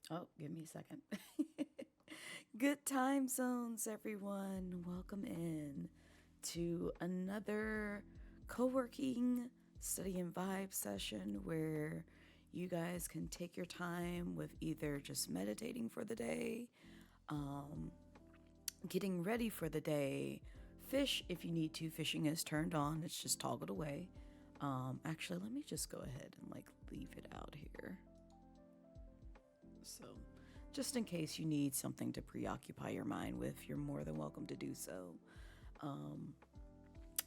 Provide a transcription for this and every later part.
Oh, give me a second. Good time zones, everyone. Welcome in to another co working study and vibe session where you guys can take your time with either just meditating for the day, um, getting ready for the day, fish if you need to. Fishing is turned on, it's just toggled away. Actually, let me just go ahead and leave it out here. So, just in case you need something to preoccupy your mind with, you're more than welcome to do so. Um,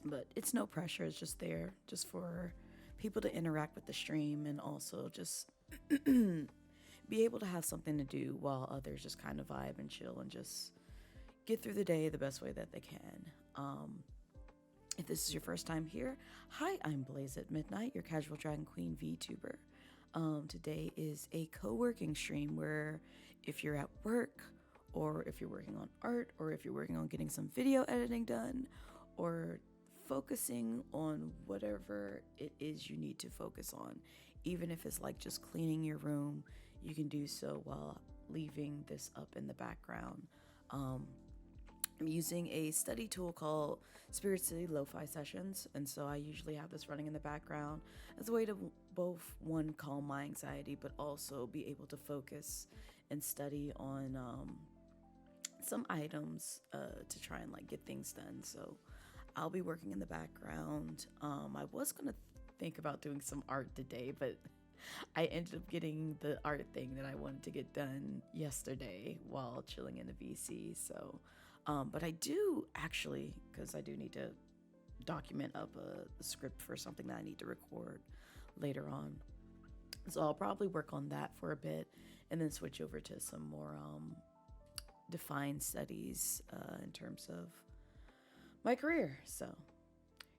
but it's no pressure, it's just there just for people to interact with the stream and also just be able to have something to do while others just kind of vibe and chill and just get through the day the best way that they can. If this is your first time here, hi, I'm Blazette Midnight, your casual dragon queen VTuber. Today is a co-working stream where if you're at work or if you're working on art or if you're working on getting some video editing done or focusing on whatever it is you need to focus on, even if it's like just cleaning your room, you can do so while leaving this up in the background. I'm using a study tool called Spirit City Lo-Fi Sessions, and so I usually have this running in the background as a way to both, one, calm my anxiety, but also be able to focus and study on some items to try and get things done. So I'll be working in the background. I was gonna think about doing some art today, but I ended up getting the art thing that I wanted to get done yesterday while chilling in the VC. So, but I do actually, because I do need to document up a script for something that I need to record later on. So I'll probably work on that for a bit and then switch over to some more defined studies in terms of my career. So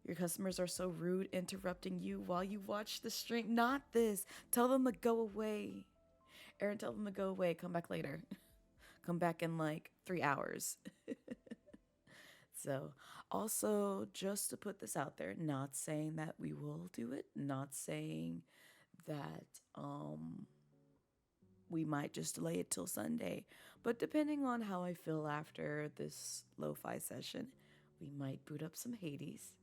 your customers are so rude interrupting you while you watch the stream. Not this. Tell them to go away. Aaron, tell them to go away. Come back later. Come back in 3 hours. So, also, just to put this out there, not saying that we will do it, not saying that we might just delay it till Sunday, but depending on how I feel after this lo-fi session, we might boot up some Hades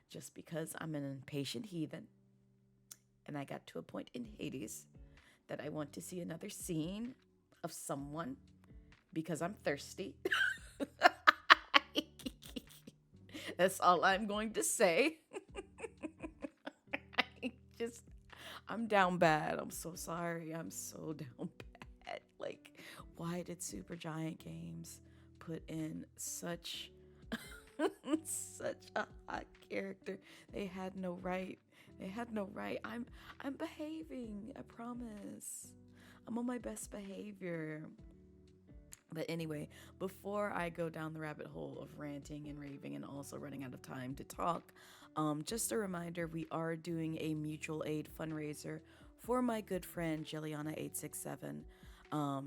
just because I'm an impatient heathen and I got to a point in Hades that I want to see another scene of someone because I'm thirsty. That's all I'm going to say. I just, I'm down bad. I'm so sorry. I'm so down bad. Why did Super Giant Games put in such such a hot character? They had no right. They had no right. I'm behaving. I promise. I'm on my best behavior. But anyway, before I go down the rabbit hole of ranting and raving and also running out of time to talk, just a reminder, we are doing a mutual aid fundraiser for my good friend Jelliana867.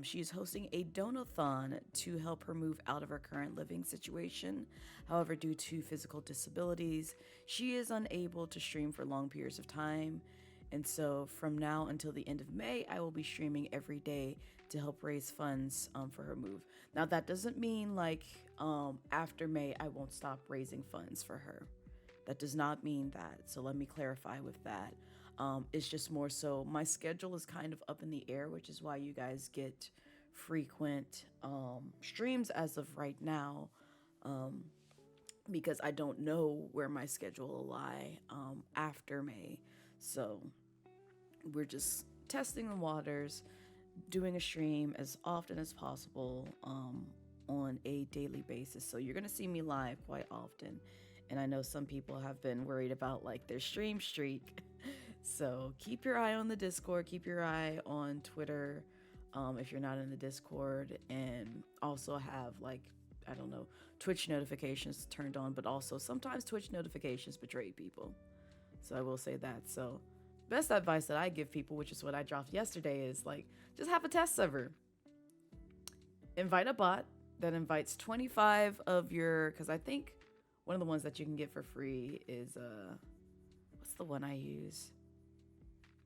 She's hosting a donathon to help her move out of her current living situation. However, due to physical disabilities, she is unable to stream for long periods of time. And so from now until the end of May, I will be streaming every day to help raise funds for her move. Now, that doesn't mean after May, I won't stop raising funds for her. That does not mean that. So let me clarify with that. It's just more so my schedule is kind of up in the air, which is why you guys get frequent streams as of right now. Because I don't know where my schedule will lie after May. So we're just testing the waters, doing a stream as often as possible on a daily basis. So you're going to see me live quite often. And I know some people have been worried about their stream streak. So keep your eye on the Discord, keep your eye on Twitter if you're not in the Discord, and also have I don't know, Twitch notifications turned on, but also sometimes Twitch notifications betray people. So I will say that. So best advice that I give people, which is what I dropped yesterday, is just have a test server. Invite a bot that invites 25 of your, because I think one of the ones that you can get for free is what's the one I use?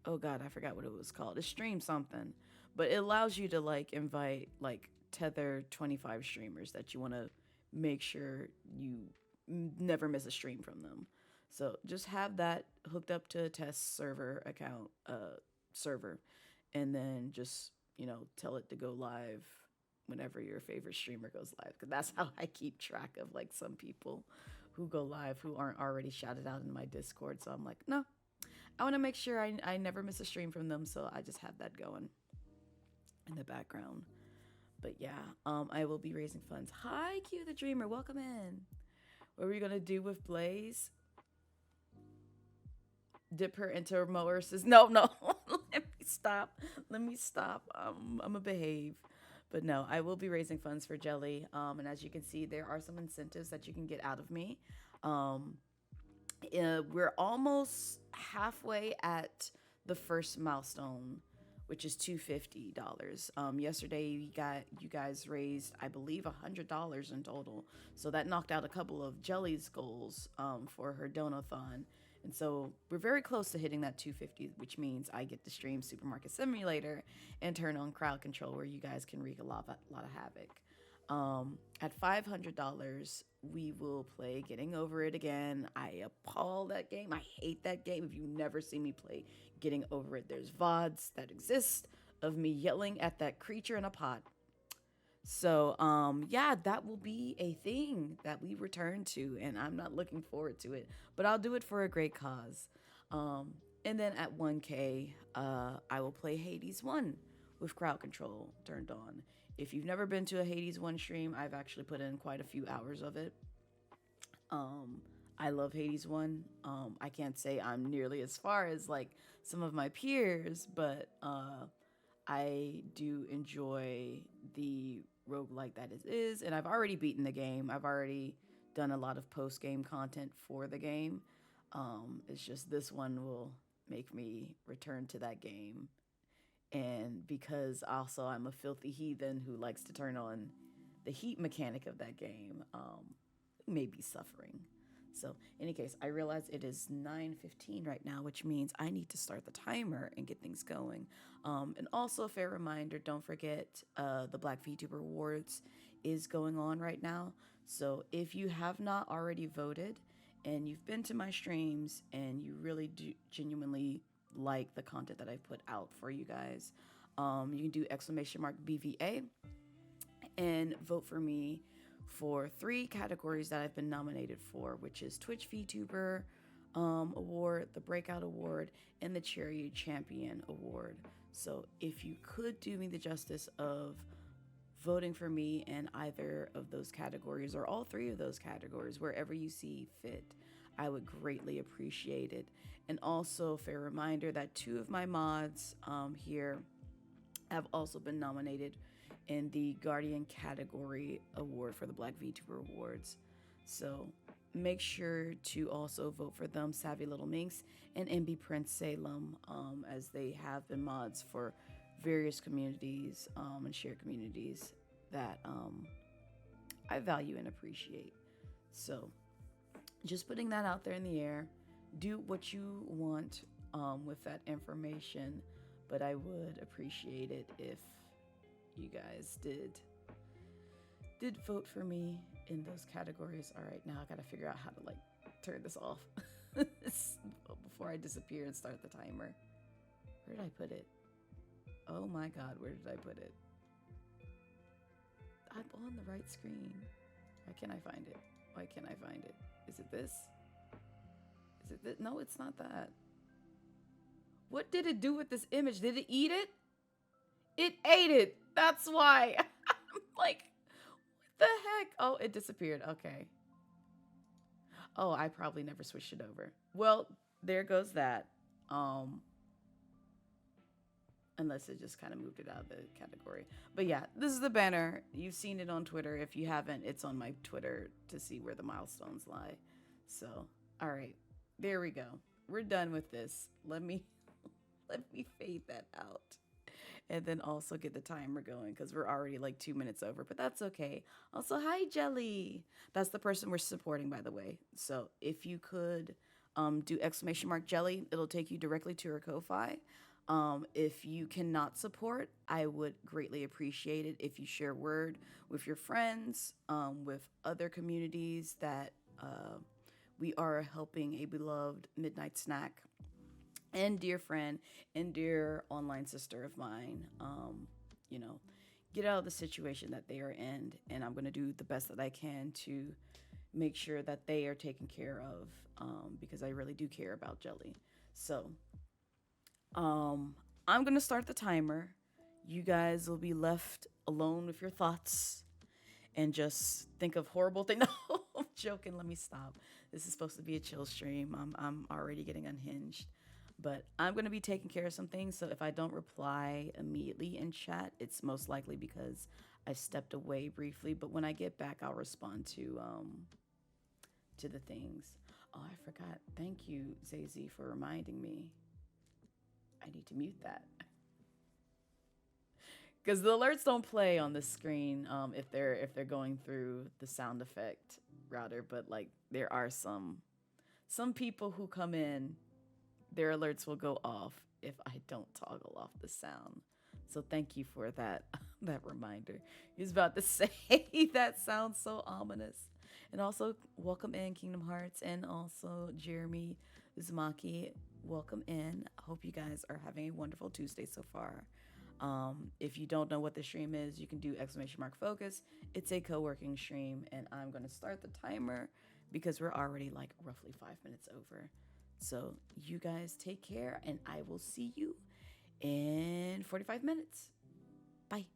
oh god, I forgot what it was called. It's stream something, but it allows you to like invite like tether 25 streamers that you want to make sure you never miss a stream from them. So just have that hooked up to a test server account server, and then just tell it to go live whenever your favorite streamer goes live, because that's how I keep track of like some people who go live who aren't already shouted out in my Discord. So I'm like, no, I want to make sure I never miss a stream from them, so I just have that going in the background. But yeah, I will be raising funds. Hi, Q the Dreamer, welcome in. What are we gonna do with Blaze? Dip her into her mower. Says no, no. Let me stop. Let me stop. I'm gonna behave. But no, I will be raising funds for Jelly. And as you can see, there are some incentives that you can get out of me. We're almost halfway at the first milestone, which is $250. Yesterday you guys raised, I believe, $100 in total. So that knocked out a couple of Jelly's goals for her donathon. And so we're very close to hitting that 250, which means I get to stream Supermarket Simulator and turn on crowd control, where you guys can wreak a lot of havoc. At $500, we will play Getting Over It again. I appall that game. I hate that game. If you never see me play Getting Over It, there's VODs that exist of me yelling at that creature in a pot. So, yeah, that will be a thing that we return to, and I'm not looking forward to it, but I'll do it for a great cause. And then at 1K, I will play Hades 1 with crowd control turned on. If you've never been to a Hades 1 stream, I've actually put in quite a few hours of it. I love Hades 1. I can't say I'm nearly as far as like some of my peers, but I do enjoy the roguelike that it is, and I've already beaten the game. I've already done a lot of post-game content for the game. It's just this one will make me return to that game. And because also I'm a filthy heathen who likes to turn on the heat mechanic of that game, may be suffering. So, in any case, I realize it is 9:15 right now, which means I need to start the timer and get things going. And also, a fair reminder, don't forget the Black VTuber Awards is going on right now. So, if you have not already voted and you've been to my streams and you really do genuinely like the content that I've put out for you guys, you can do !BVA and vote for me for 3 categories that I've been nominated for, which is Twitch VTuber Award, the Breakout Award, and the Cherry Champion Award. So if you could do me the justice of voting for me in either of those categories, or all 3 of those categories, wherever you see fit, I would greatly appreciate it. And also, fair reminder that 2 of my mods here have also been nominated in the Guardian category award for the Black VTuber Awards. So make sure to also vote for them, Savvy Little Minx and MB Prince Salem, as they have been mods for various communities and shared communities that I value and appreciate. So just putting that out there in the air. Do what you want with that information, but I would appreciate it if you guys did vote for me in those categories. All right, now I gotta figure out how to like turn this off before I disappear and start the timer. Where did I put it? Oh my god, where did I put it? I'm on the right screen. Why can't I find it? Why can't I find it? Is it this? Is it this? No, it's not that. What did it do with this image? Did it eat it? It ate it. That's why. I'm like, what the heck? Oh, it disappeared. Okay. Oh, I probably never switched it over. Well, there goes that. Unless it just kind of moved it out of the category. But yeah, this is the banner. You've seen it on Twitter. If you haven't, it's on my Twitter to see where the milestones lie. So, all right. There we go. We're done with this. Let me fade that out. And then also get the timer going, because we're already like 2 minutes over, but that's okay. Also, hi, Jelly. That's the person we're supporting, by the way. So if you could do exclamation mark jelly. It'll take you directly to her Ko-fi. If you cannot support, I would greatly appreciate it if you share word with your friends, with other communities that we are helping a beloved midnight snack and dear friend and dear online sister of mine, you know, get out of the situation that they are in. And I'm going to do the best that I can to make sure that they are taken care of, because I really do care about Jelly. So I'm going to start the timer. You guys will be left alone with your thoughts and just think of horrible things. No, I'm joking. Let me stop. This is supposed to be a chill stream. I'm already getting unhinged. But I'm going to be taking care of some things. So if I don't reply immediately in chat, it's most likely because I stepped away briefly. But when I get back, I'll respond to the things. Oh, I forgot. Thank you, Zazie, for reminding me. I need to mute that. Because the alerts don't play on the screen if they're going through the sound effect router, but like there are some people who come in, their alerts will go off if I don't toggle off the sound. So thank you for that that reminder. He was about to say that sounds so ominous. And also welcome in Kingdom Hearts, and also Jeremy Uzumaki, welcome in. I hope you guys are having a wonderful Tuesday so far. If you don't know what the stream is, you can do !focus. It's a co-working stream, and I'm going to start the timer because we're already like roughly 5 minutes over. So you guys take care, and I will see you in 45 minutes. Bye.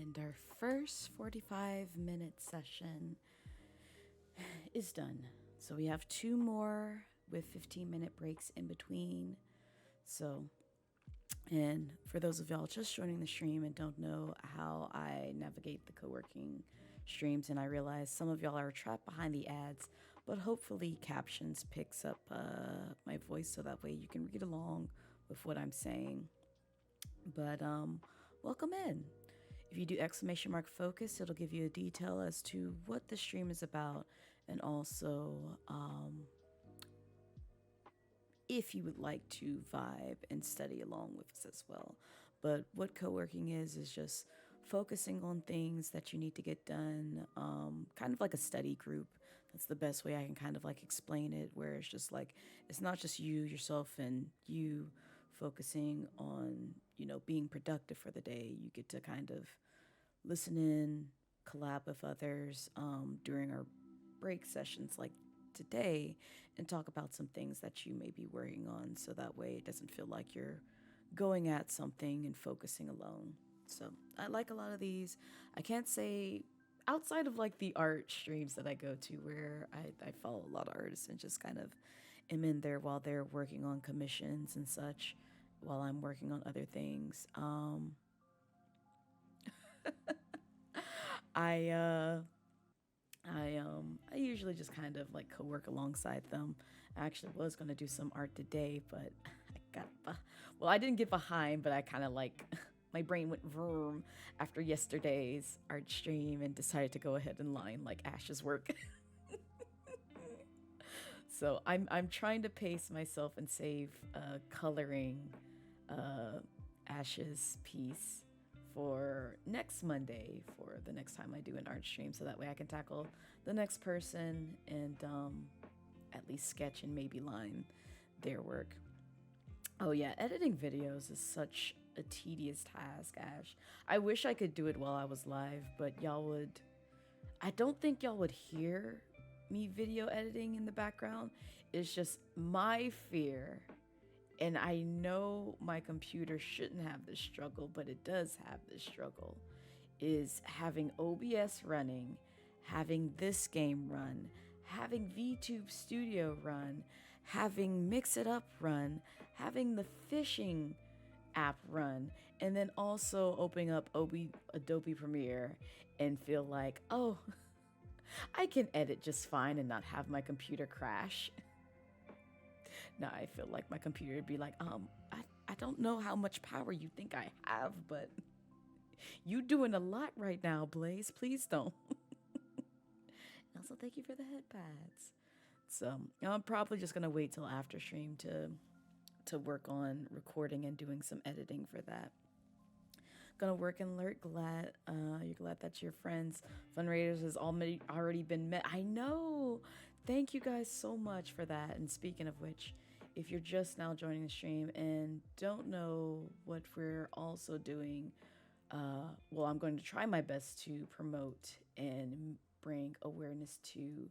And our first 45-minute session is done. So we have 2 more with 15-minute breaks in between. So, and for those of y'all just joining the stream and don't know how I navigate the co-working streams, and I realize some of y'all are trapped behind the ads, but hopefully captions picks up my voice so that way you can read along with what I'm saying. But welcome in. If you do !focus, it'll give you a detail as to what the stream is about, and also if you would like to vibe and study along with us as well. But what co-working is just focusing on things that you need to get done, kind of like a study group. That's the best way I can kind of like explain it, where it's just like, it's not just you, yourself, and you focusing on, being productive for the day. You get to kind of listen in, collab with others during our break sessions like today, and talk about some things that you may be working on, so that way it doesn't feel like you're going at something and focusing alone. So I like a lot of these. I can't say outside of like the art streams that I go to, where I follow a lot of artists and just kind of am in there while they're working on commissions and such, while I'm working on other things. I usually just kind of like co-work alongside them. I actually was going to do some art today, but I didn't get behind, but I kind of like, my brain went vroom after yesterday's art stream and decided to go ahead and line like Ash's work. So I'm trying to pace myself and save coloring Ash's piece for next Monday, for the next time I do an art stream, so that way I can tackle the next person and at least sketch and maybe line their work. Oh yeah, editing videos is such a tedious task, Ash. I wish I could do it while I was live, but I don't think y'all would hear me video editing in the background. It's just my fear. And I know my computer shouldn't have this struggle, but it does have this struggle, is having OBS running, having this game run, having VTube Studio run, having Mix It Up run, having the fishing app run, and then also opening up Adobe Premiere and feel like, oh, I can edit just fine and not have my computer crash. Now I feel like my computer would be like, I don't know how much power you think I have, but you doing a lot right now, Blaze. Please don't. Also, thank you for the head pads. So I'm probably just gonna wait till after stream to work on recording and doing some editing for that. Gonna work and alert. You're glad that your friends' fundraisers has already been met. I know. Thank you guys so much for that. And speaking of which, if you're just now joining the stream and don't know what we're also doing, I'm going to try my best to promote and bring awareness to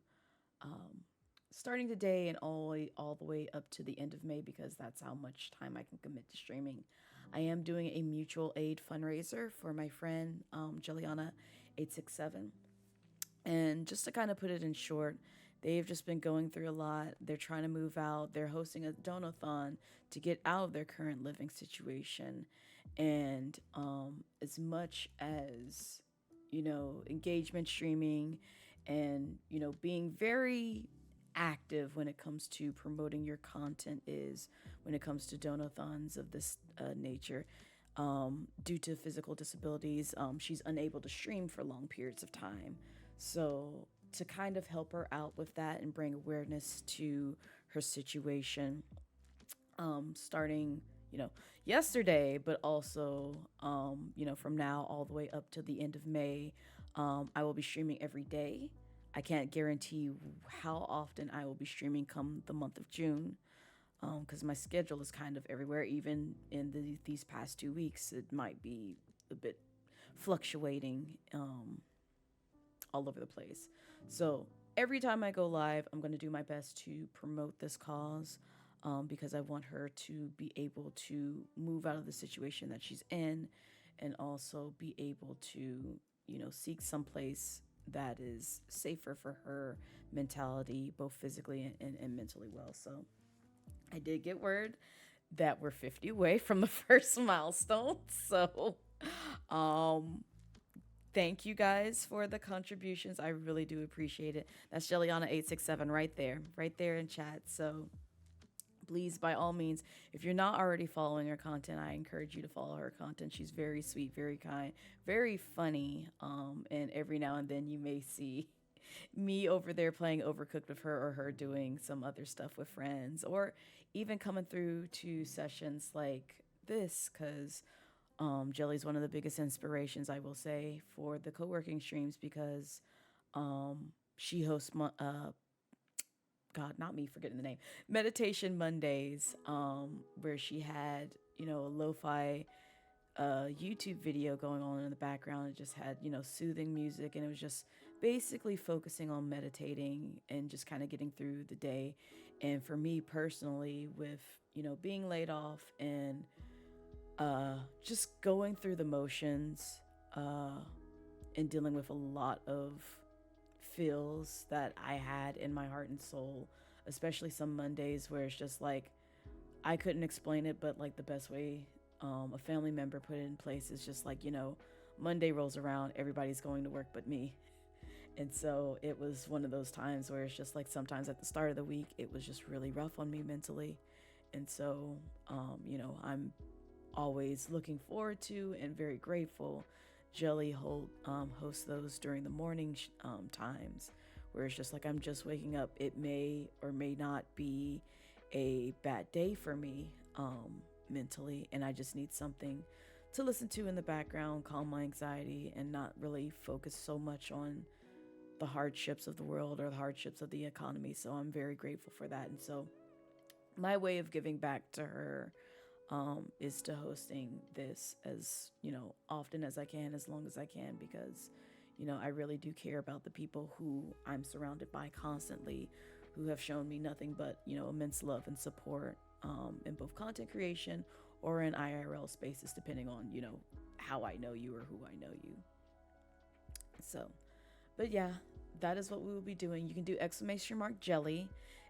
starting today and all the way up to the end of May, because that's how much time I can commit to streaming. I am doing a mutual aid fundraiser for my friend Juliana867. And just to kind of put it in short, they've just been going through a lot. They're trying to move out. They're hosting a donathon to get out of their current living situation. And as much as, engagement streaming and, being very active when it comes to promoting your content is when it comes to donathons of this nature, due to physical disabilities, she's unable to stream for long periods of time. So to kind of help her out with that and bring awareness to her situation, starting, yesterday, but also, from now all the way up to the end of May, I will be streaming every day. I can't guarantee how often I will be streaming come the month of June, because my schedule is kind of everywhere. Even in these past 2 weeks, it might be a bit fluctuating, all over the place. So every time I go live, I'm going to do my best to promote this cause, because I want her to be able to move out of the situation that she's in and also be able to, seek someplace that is safer for her mentality, both physically and mentally well. So I did get word that we're 50 away from the first milestone. So, um, thank you guys for the contributions. I really do appreciate it. That's Jelliana867 right there in chat. So, please, by all means, if you're not already following her content, I encourage you to follow her content. She's very sweet, very kind, very funny. And every now and then you may see me over there playing Overcooked with her, or her doing some other stuff with friends, or even coming through to sessions like this, because Jelly's one of the biggest inspirations, I will say, for the co-working streams, because she hosts God, not me forgetting the name, Meditation Mondays, where she had, a lo-fi YouTube video going on in the background. It just had, soothing music, and it was just basically focusing on meditating and just kind of getting through the day. And for me personally, with, being laid off and just going through the motions and dealing with a lot of feels that I had in my heart and soul, especially some Mondays where it's just like I couldn't explain it, but like the best way a family member put it in place is just like, Monday rolls around, everybody's going to work but me. And so it was one of those times where it's just like sometimes at the start of the week, it was just really rough on me mentally. And so, I'm always looking forward to and very grateful Jelly hosts those during the morning times, where it's just like I'm just waking up. It may or may not be a bad day for me mentally, and I just need something to listen to in the background, calm my anxiety, and not really focus so much on the hardships of the world or the hardships of the economy. So I'm very grateful for that. And so my way of giving back to her is to hosting this as, often as I can, as long as I can, because, I really do care about the people who I'm surrounded by constantly, who have shown me nothing but, immense love and support in both content creation or in IRL spaces, depending on, how I know you or who I know you. So, but yeah, that is what we will be doing. You can do !Jelly,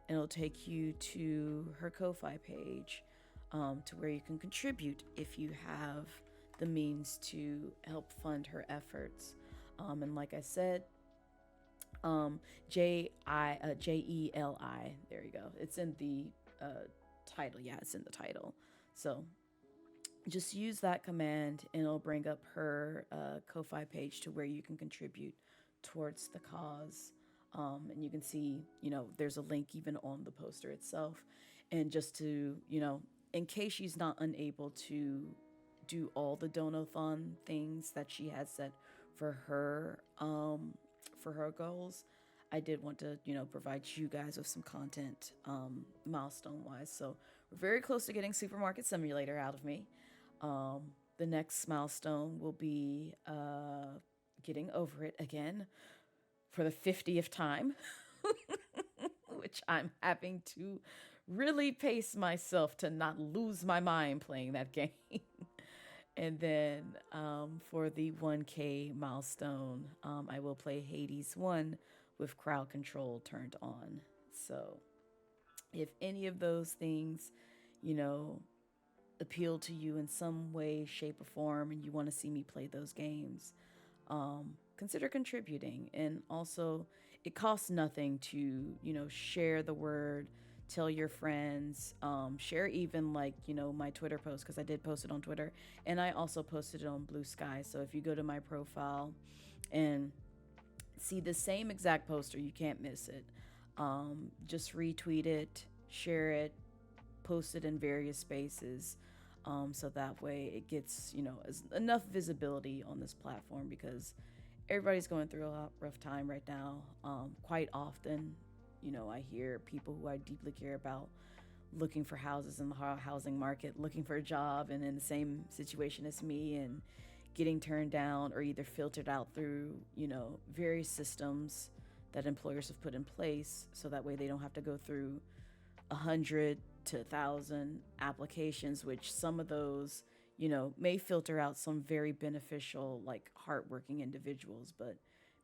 and it'll take you to her Ko-Fi page, to where you can contribute if you have the means to help fund her efforts. And like I said, Jeli, there you go. It's in the title. Yeah, it's in the title. So just use that command and it'll bring up her Ko-Fi page to where you can contribute towards the cause. And you can see, there's a link even on the poster itself. And just to, in case she's not unable to do all the donathon things that she has set for her goals, I did want to, provide you guys with some content milestone wise. So we're very close to getting Supermarket Simulator out of me. The next milestone will be getting Over It again for the 50th time, which I'm having to really pace myself to not lose my mind playing that game. And then for the 1K milestone, I will play Hades 1 with crowd control turned on. So if any of those things, appeal to you in some way, shape, or form, and you want to see me play those games, consider contributing. And also, it costs nothing to, share the word, tell your friends, share even my Twitter post, because I did post it on Twitter, and I also posted it on Blue Sky. So if you go to my profile and see the same exact poster, you can't miss it. Just retweet it, share it, post it in various spaces, so that way it gets, enough visibility on this platform, because everybody's going through a rough time right now. Quite often, I hear people who I deeply care about looking for houses in the housing market, looking for a job, and in the same situation as me, and getting turned down or either filtered out through, various systems that employers have put in place, so that way they don't have to go through 100 to 1,000 applications, which some of those, may filter out some very beneficial, like hardworking individuals, but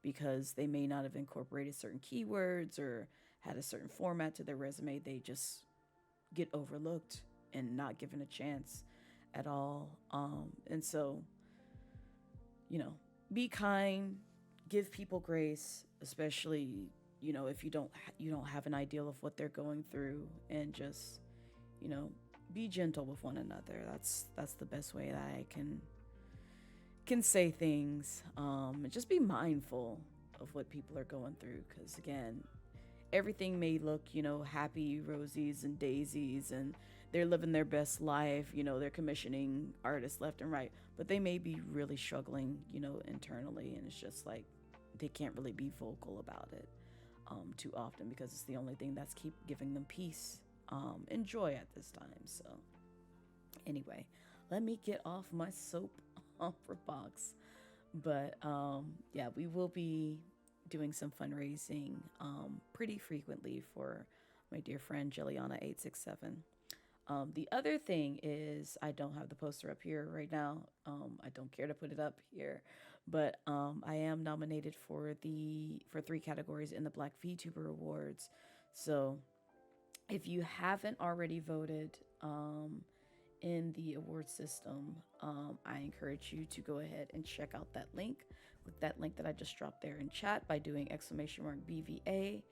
because they may not have incorporated certain keywords or had a certain format to their resume, they just get overlooked and not given a chance at all. And so, be kind, give people grace, especially, if you don't have an ideal of what they're going through, and just, you know, be gentle with one another. That's the best way that I can say things. And just be mindful of what people are going through, because again, everything may look, happy rosies and daisies, and they're living their best life, they're commissioning artists left and right, but they may be really struggling, internally, and it's just like they can't really be vocal about it too often, because it's the only thing that's keep giving them peace and joy at this time. So anyway, let me get off my soap opera box. But yeah, we will be doing some fundraising pretty frequently for my dear friend Jelliana867. The other thing is, I don't have the poster up here right now. I don't care to put it up here, but I am nominated for 3 categories in the Black VTuber Awards. So if you haven't already voted in the award system, I encourage you to go ahead and check out that link, with that link that I just dropped there in chat, by doing !BVA,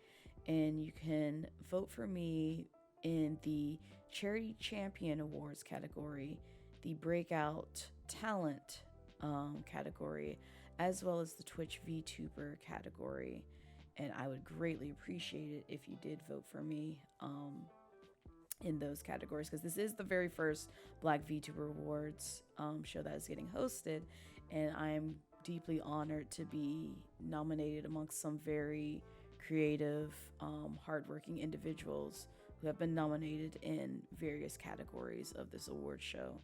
and you can vote for me in the Charity Champion Awards category, the Breakout Talent category, as well as the Twitch VTuber category. And I would greatly appreciate it if you did vote for me in those categories, because this is the very first Black VTuber Awards show that is getting hosted, and I'm deeply honored to be nominated amongst some very creative, hardworking individuals who have been nominated in various categories of this award show.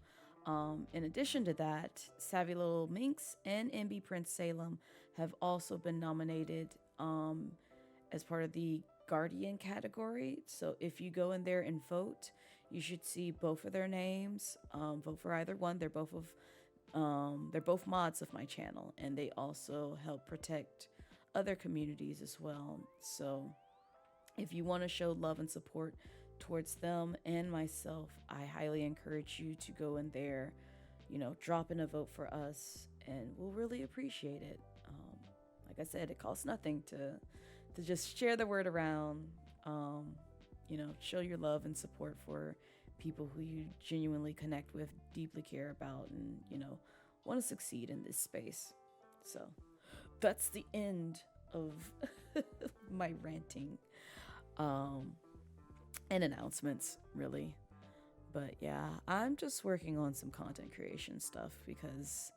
In addition to that, Savvy Little Minx and MB Prince Salem have also been nominated as part of the Guardian category. So if you go in there and vote, you should see both of their names. Vote for either one. They're both mods of my channel, and they also help protect other communities as well. So if you want to show love and support towards them and myself, I highly encourage you to go in there, drop in a vote for us, and we'll really appreciate it. Like I said, it costs nothing to just share the word around, show your love and support for people who you genuinely connect with, deeply care about, and, want to succeed in this space. So that's the end of my ranting and announcements, really. But yeah, I'm just working on some content creation stuff, because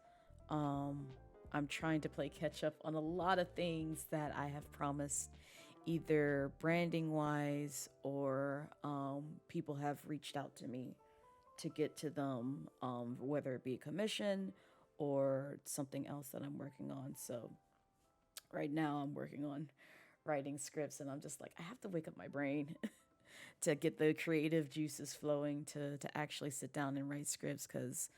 I'm trying to play catch up on a lot of things that I have promised, either branding wise, or people have reached out to me to get to them, whether it be a commission or something else that I'm working on. So right now I'm working on writing scripts, and I'm just like, I have to wake up my brain to get the creative juices flowing to actually sit down and write scripts, because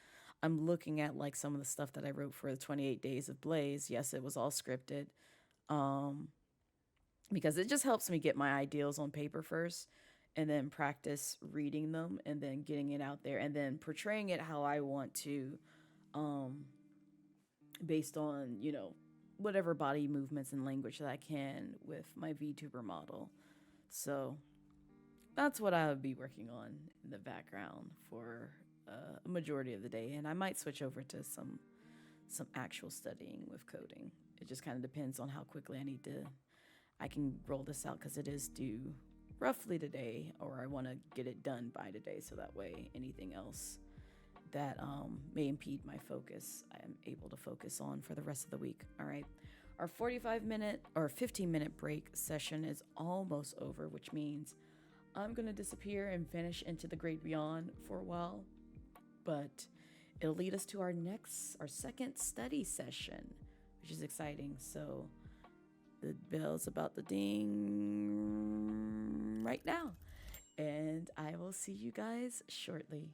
I'm looking at like some of the stuff that I wrote for the 28 Days of Blaze. Yes, it was all scripted, because it just helps me get my ideals on paper first, and then practice reading them, and then getting it out there, and then portraying it how I want to, based on, whatever body movements and language that I can with my VTuber model. So that's what I would be working on in the background for a majority of the day, and I might switch over to some actual studying with coding. It just kind of depends on how quickly I can roll this out, because it is due roughly today, or I want to get it done by today, so that way anything else that may impede my focus, I am able to focus on for the rest of the week. All right, our 45-minute or 15-minute break session is almost over, which means I'm gonna disappear and vanish into the great beyond for a while, but it'll lead us to our second study session, which is exciting. So the bell's about to ding right now, and I will see you guys shortly.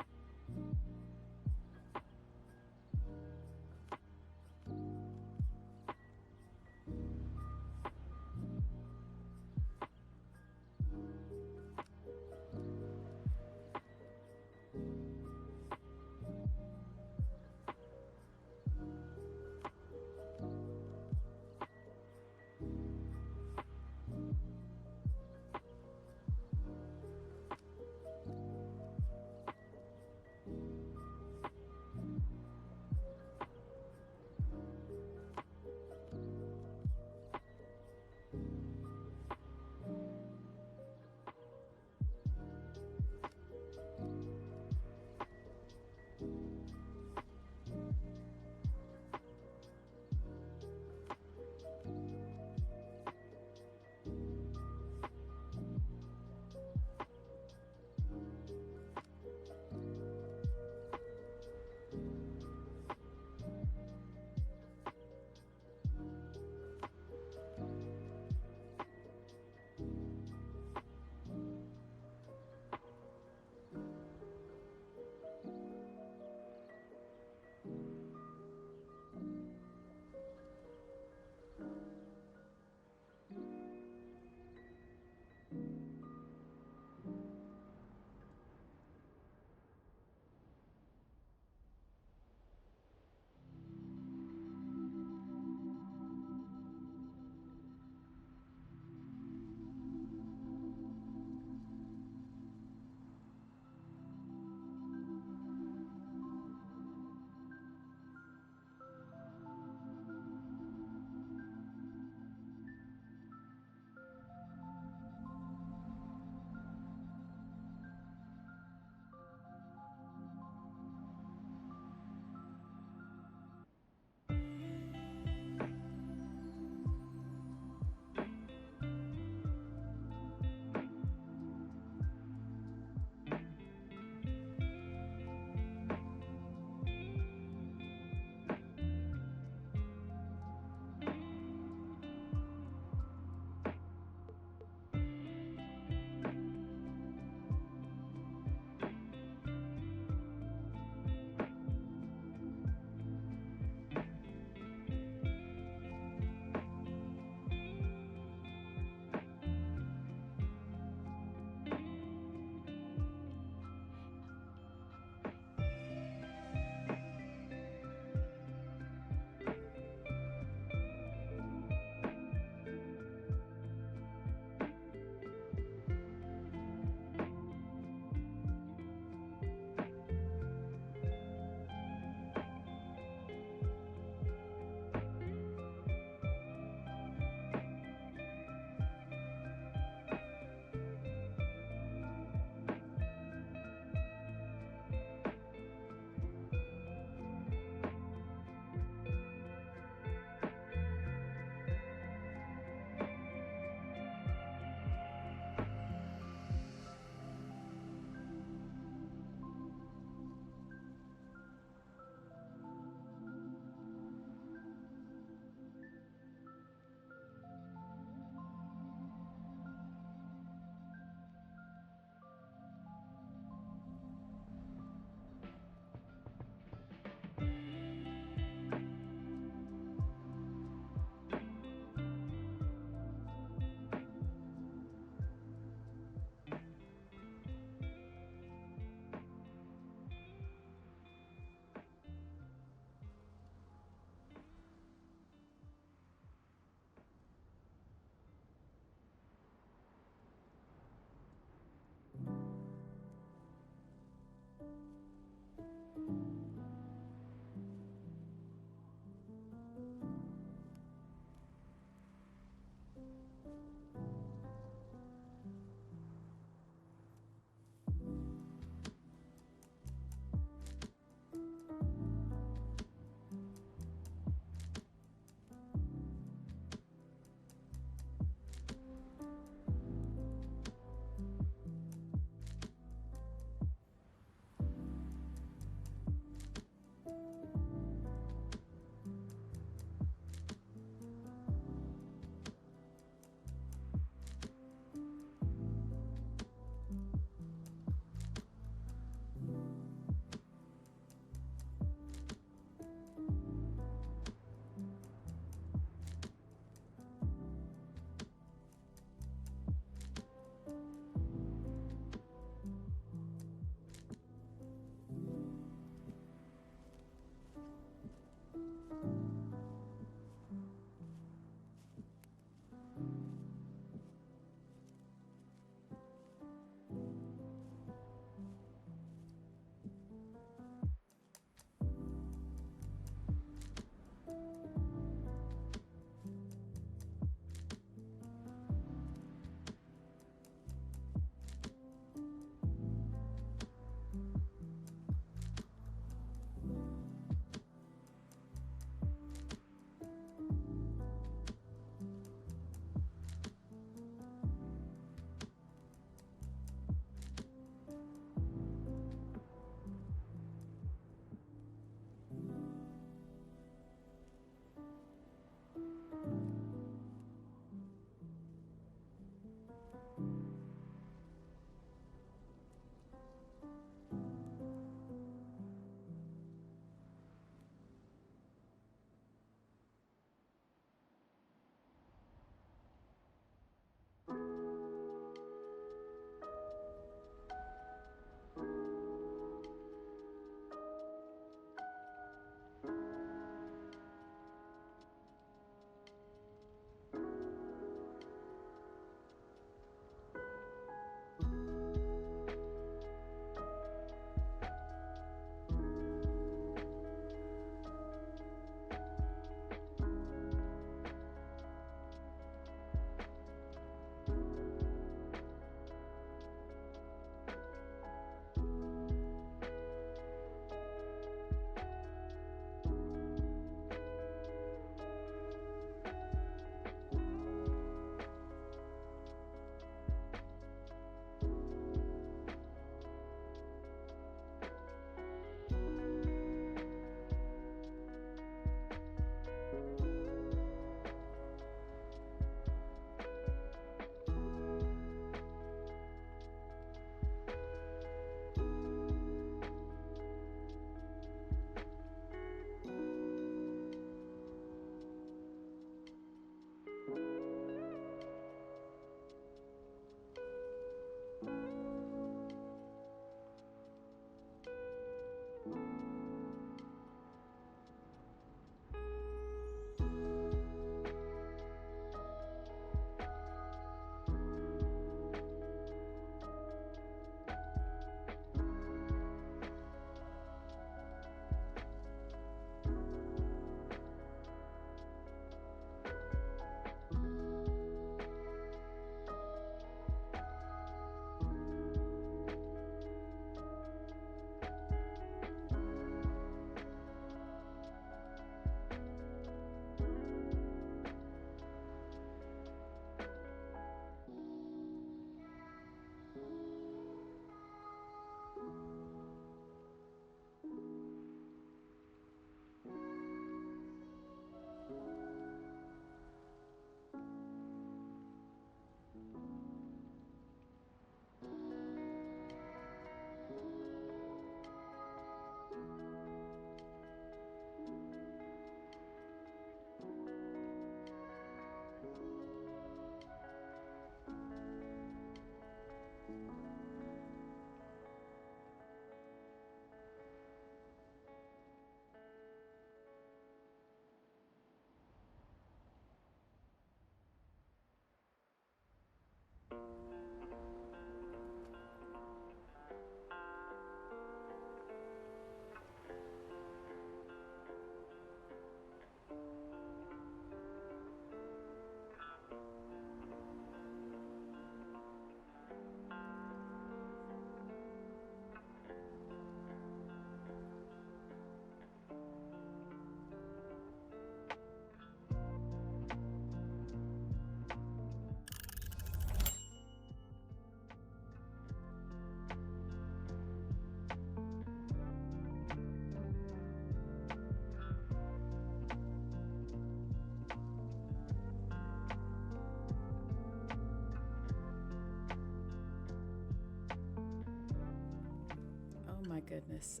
Oh my goodness.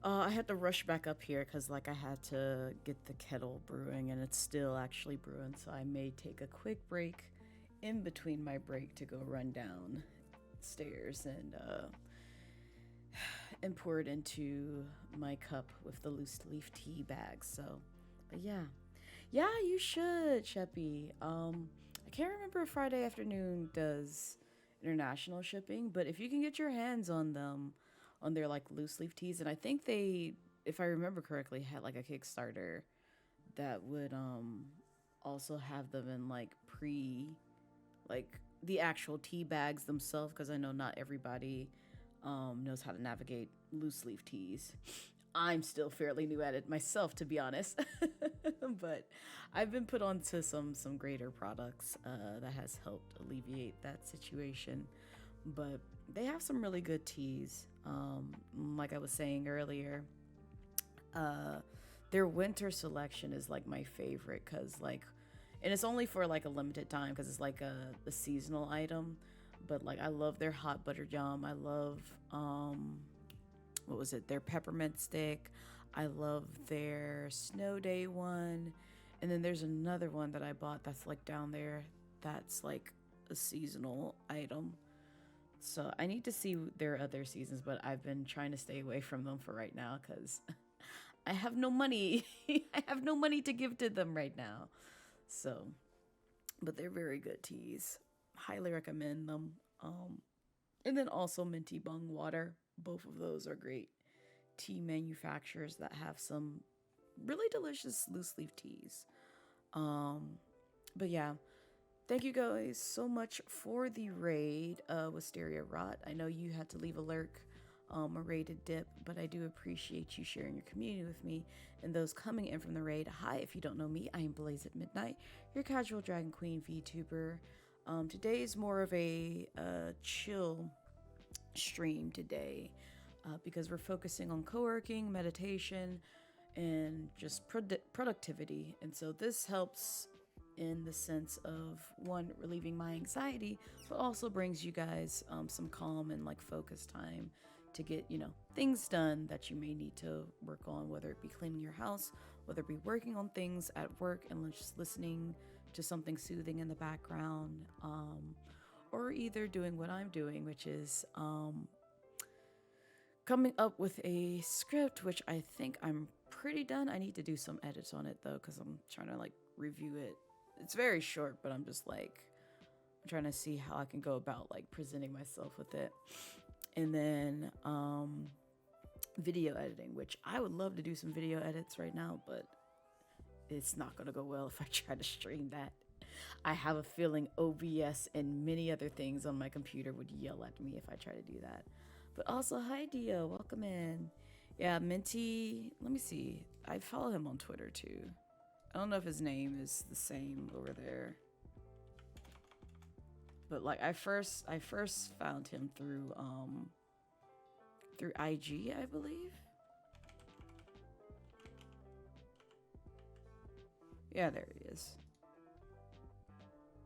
I had to rush back up here because, like, I had to get the kettle brewing, and it's still actually brewing. So I may take a quick break in between my break to go run down stairs and pour it into my cup with the loose leaf tea bag. So, but yeah, you should, Sheppy. I can't remember if Friday afternoon does international shipping, but if you can get your hands on them, on their like loose leaf teas, and I think they, if I remember correctly, had like a Kickstarter that would also have them in like like the actual tea bags themselves, because I know not everybody knows how to navigate loose leaf teas. I'm still fairly new at it myself, to be honest. But I've been put onto some greater products that has helped alleviate that situation. But they have some really good teas. Like I was saying earlier, their winter selection is like my favorite, because like, and it's only for like a limited time because it's like a seasonal item. But like, I love their hot butter yum. I love what was it, their peppermint stick. I love their snow day one. And then there's another one that I bought that's like down there, that's like a seasonal item. So I need to see their other seasons, but I've been trying to stay away from them for right now because I have no money. I have no money to give to them right now. So, but they're very good teas. Highly recommend them. And then also Minty Bung Water. Both of those are great tea manufacturers that have some really delicious loose leaf teas. But yeah, thank you guys so much for the raid, Wisteria Rot. I know you had to leave a lurk, a raided dip, but I do appreciate you sharing your community with me and those coming in from the raid. Hi, if you don't know me, I am Blazette Midnight, your casual Dragon Queen VTuber. Today is more of a chill stream today, because we're focusing on co-working, meditation, and just productivity. And so this helps in the sense of, one, relieving my anxiety, but also brings you guys some calm and like focus time to get, things done that you may need to work on, whether it be cleaning your house, whether it be working on things at work and just listening to something soothing in the background, or either doing what I'm doing, which is coming up with a script, which I think I'm pretty done. I need to do some edits on it though, because I'm trying to like review it. It's very short, but I'm just like, I'm trying to see how I can go about like presenting myself with it. And then video editing, which I would love to do some video edits right now, but it's not going to go well if I try to stream that. I have a feeling OBS and many other things on my computer would yell at me if I try to do that. But also, hi Dio, welcome in. Yeah, Minty, let me see. I follow him on Twitter too. I don't know if his name is the same over there. But like I first found him through IG, I believe. Yeah, there he is.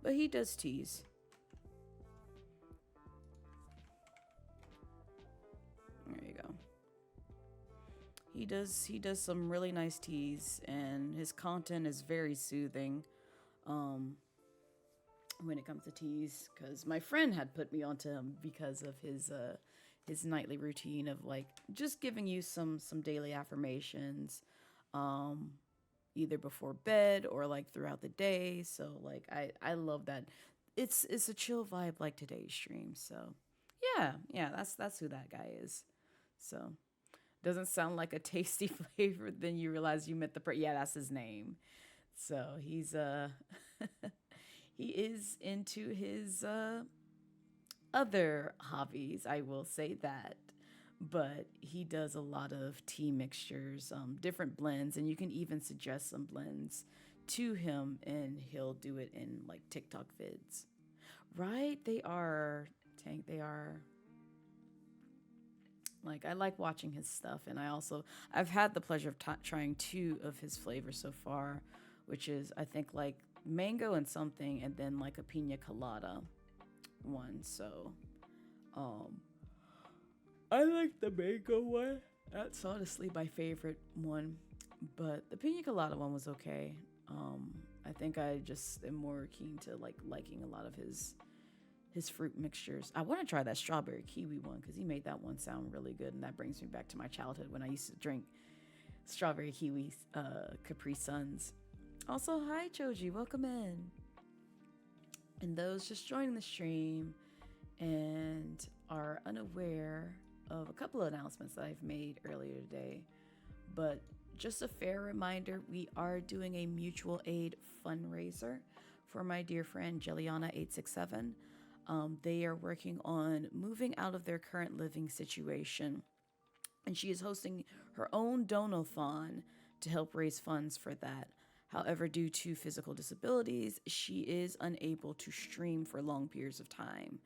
But he does teas. There you go. He does some really nice teas, and his content is very soothing when it comes to teas, because my friend had put me onto him because of his nightly routine of like just giving you some daily affirmations, either before bed or like throughout the day. So like I love that. It's a chill vibe like today's stream. So yeah, that's who that guy is. So doesn't sound like a tasty flavor. Then you realize you met the yeah, that's his name. So he's he is into his other hobbies, I will say that. But he does a lot of tea mixtures, different blends, and you can even suggest some blends to him, and he'll do it in like TikTok vids. Right? They are, Tank, they are. Like, I like watching his stuff, and I've had the pleasure of trying two of his flavors so far, which is, I think, like mango and something, and then like a pina colada one. So, um, I like the mango one. That's honestly my favorite one. But the pina colada one was okay. I think I just am more keen to like liking a lot of his fruit mixtures. I want to try that strawberry kiwi one because he made that one sound really good, and that brings me back to my childhood when I used to drink strawberry kiwi Capri Suns. Also, hi Choji, welcome in. And those just joining the stream and are unaware of a couple of announcements that I've made earlier today. But just a fair reminder, we are doing a mutual aid fundraiser for my dear friend Jelliana867. They are working on moving out of their current living situation, and she is hosting her own donathon to help raise funds for that. However, due to physical disabilities, she is unable to stream for long periods of time.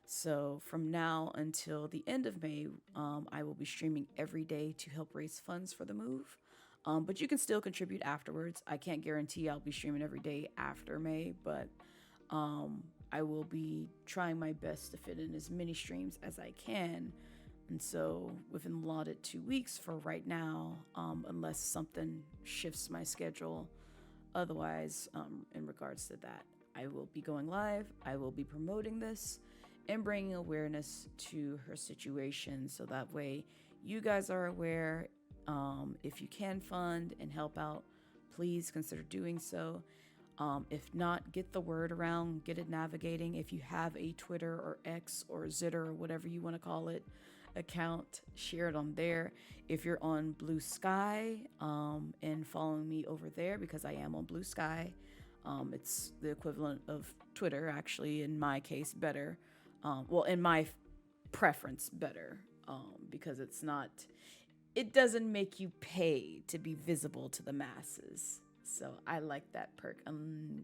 So from now until the end of May, I will be streaming every day to help raise funds for the move. But you can still contribute afterwards. I can't guarantee I'll be streaming every day after May, but I will be trying my best to fit in as many streams as I can. And so within the allotted 2 weeks for right now, unless something shifts my schedule, otherwise, in regards to that, I will be going live. I will be promoting this and bringing awareness to her situation, so that way you guys are aware. If you can fund and help out, please consider doing so. If not, get the word around, get it navigating. If you have a Twitter or X or Zitter or whatever you want to call it account, share it on there. If you're on Blue Sky, and following me over there, because I am on Blue Sky, it's the equivalent of Twitter, actually, in my case, better. Well, in my preference, better, because it doesn't make you pay to be visible to the masses. So I like that perk.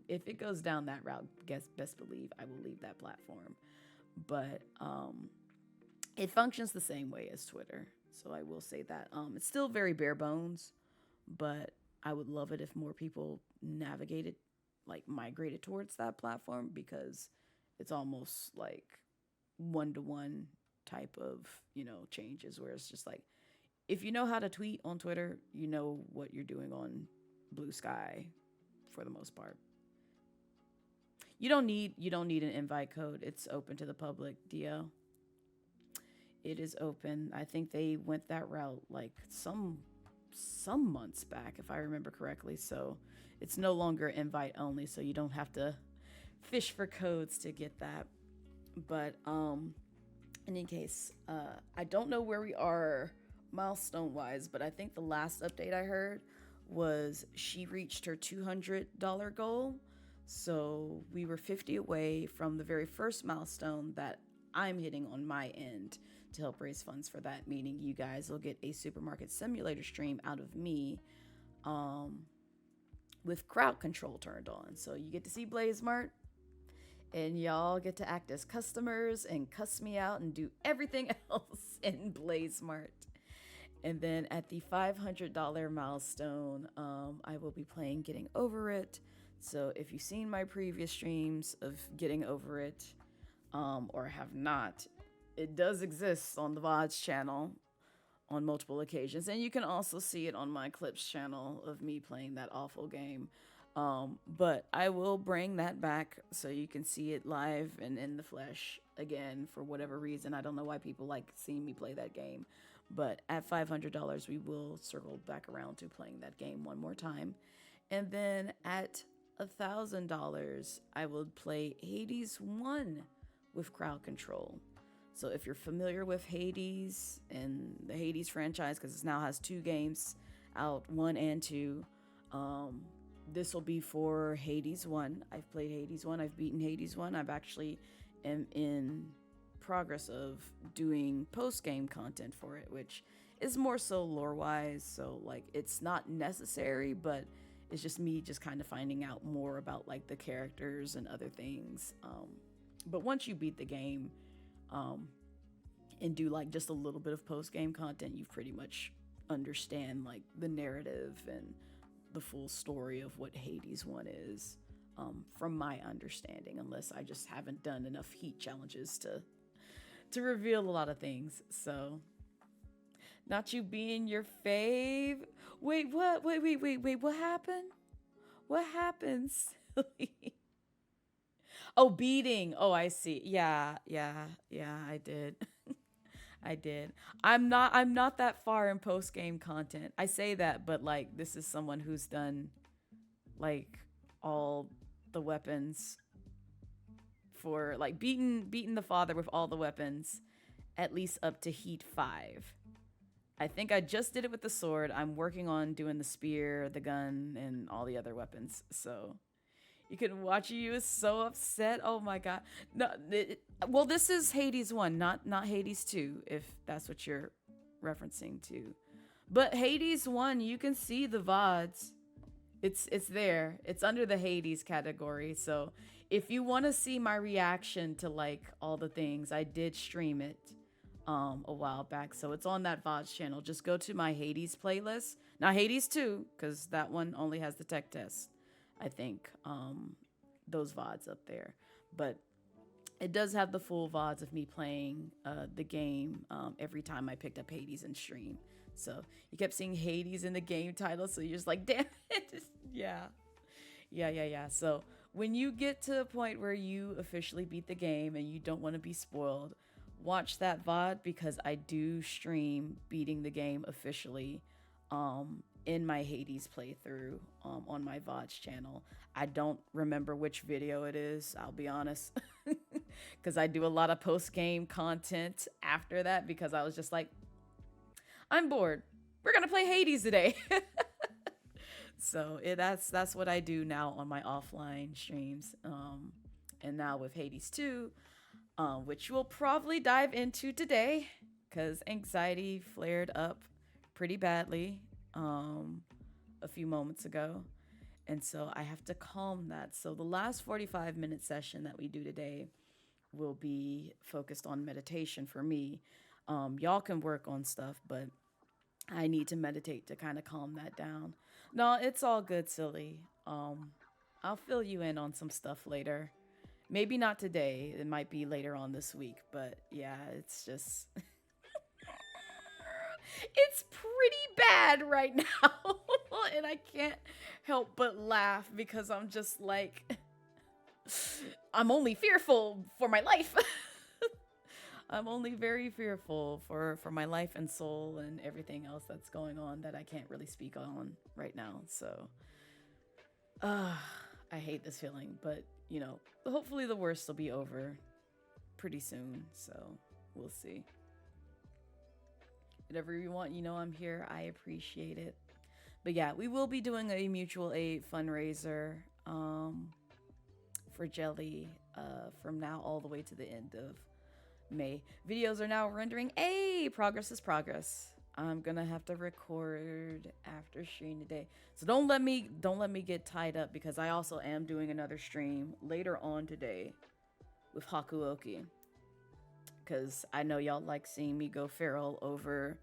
If it goes down that route, best believe I will leave that platform. But it functions the same way as Twitter. So I will say that. It's still very bare bones, but I would love it if more people migrated towards that platform, because it's almost like one-to-one type of, changes, where it's just like, if you know how to tweet on Twitter, you know what you're doing on Blue Sky for the most part. You don't need an invite code. It's open to the public, Dio. It is open. I think they went that route like some months back, if I remember correctly. So it's no longer invite only, so you don't have to fish for codes to get that. But in any case, I don't know where we are milestone wise, but I think the last update I heard was she reached her $200 goal. So we were 50 away from the very first milestone that I'm hitting on my end to help raise funds for that, meaning you guys will get a supermarket simulator stream out of me, with crowd control turned on. So you get to see Blazemart, and y'all get to act as customers and cuss me out and do everything else in Blazemart. And then at the $500 milestone, I will be playing Getting Over It. So if you've seen my previous streams of Getting Over It, or have not, it does exist on the VODs channel on multiple occasions. And you can also see it on my Clips channel of me playing that awful game. But I will bring that back so you can see it live and in the flesh again for whatever reason. I don't know why people like seeing me play that game. But at $500, we will circle back around to playing that game one more time. And then at $1,000, I would play Hades 1 with crowd control. So if you're familiar with Hades and the Hades franchise, because it now has 2 games out, 1 and 2, this will be for Hades 1. I've played Hades 1. I've beaten Hades 1. I've actually am in progress of doing post-game content for it, which is more so lore-wise. So, like, it's not necessary, but it's just me just kind of finding out more about, like, the characters and other things. But once you beat the game and do, like, just a little bit of post-game content, you pretty much understand, like, the narrative and the full story of what Hades 1 is, from my understanding, unless I just haven't done enough heat challenges to reveal a lot of things. So, not you being your fave. Wait, what? Wait, what happened? What happens? Oh, beating. Oh, I see. Yeah, I did. I did. I'm not that far in post-game content. I say that, but like this is someone who's done like all the weapons for like beaten the father with all the weapons at least up to heat 5. I think I just did it with the sword. I'm working on doing the spear, the gun, and all the other weapons. So you can watch you is so upset. Oh my god. No, well, this is Hades 1, not Hades 2, if that's what you're referencing to. But Hades 1, you can see the VODs. It's there. It's under the Hades category. So if you want to see my reaction to like all the things, I did stream it a while back. So it's on that VODs channel. Just go to my Hades playlist. Not Hades 2, because that one only has the tech test. I think those VODs up there. But it does have the full VODs of me playing the game every time I picked up Hades in stream. So you kept seeing Hades in the game title, so you're just like, damn it. Yeah. So when you get to a point where you officially beat the game and you don't want to be spoiled, watch that VOD, because I do stream beating the game officially in my Hades playthrough on my VODs channel. I don't remember which video it is, I'll be honest, because I do a lot of post-game content after that, because I was just like, I'm bored. We're gonna play Hades today. So that's what I do now on my offline streams. And now with Hades 2, which we'll probably dive into today, because anxiety flared up pretty badly a few moments ago. And so I have to calm that. So the last 45-minute session that we do today will be focused on meditation for me. Y'all can work on stuff, but I need to meditate to kind of calm that down. No, it's all good, silly. I'll fill you in on some stuff later. Maybe not today. It might be later on this week. But yeah, it's just... it's pretty bad right now. And I can't help but laugh, because I'm just like... I'm only fearful for my life. I'm only very fearful for my life and soul and everything else that's going on that I can't really speak on right now. So, I hate this feeling, but you know, hopefully the worst will be over pretty soon. So we'll see. Whatever you want, you know, I'm here. I appreciate it. But yeah, we will be doing a mutual aid fundraiser for Jelly from now all the way to the end of May. Videos are now rendering. Progress is progress. I'm gonna have to record after stream today, so don't let me get tied up, because I also am doing another stream later on today with Hakuoki, because I know y'all like seeing me go feral over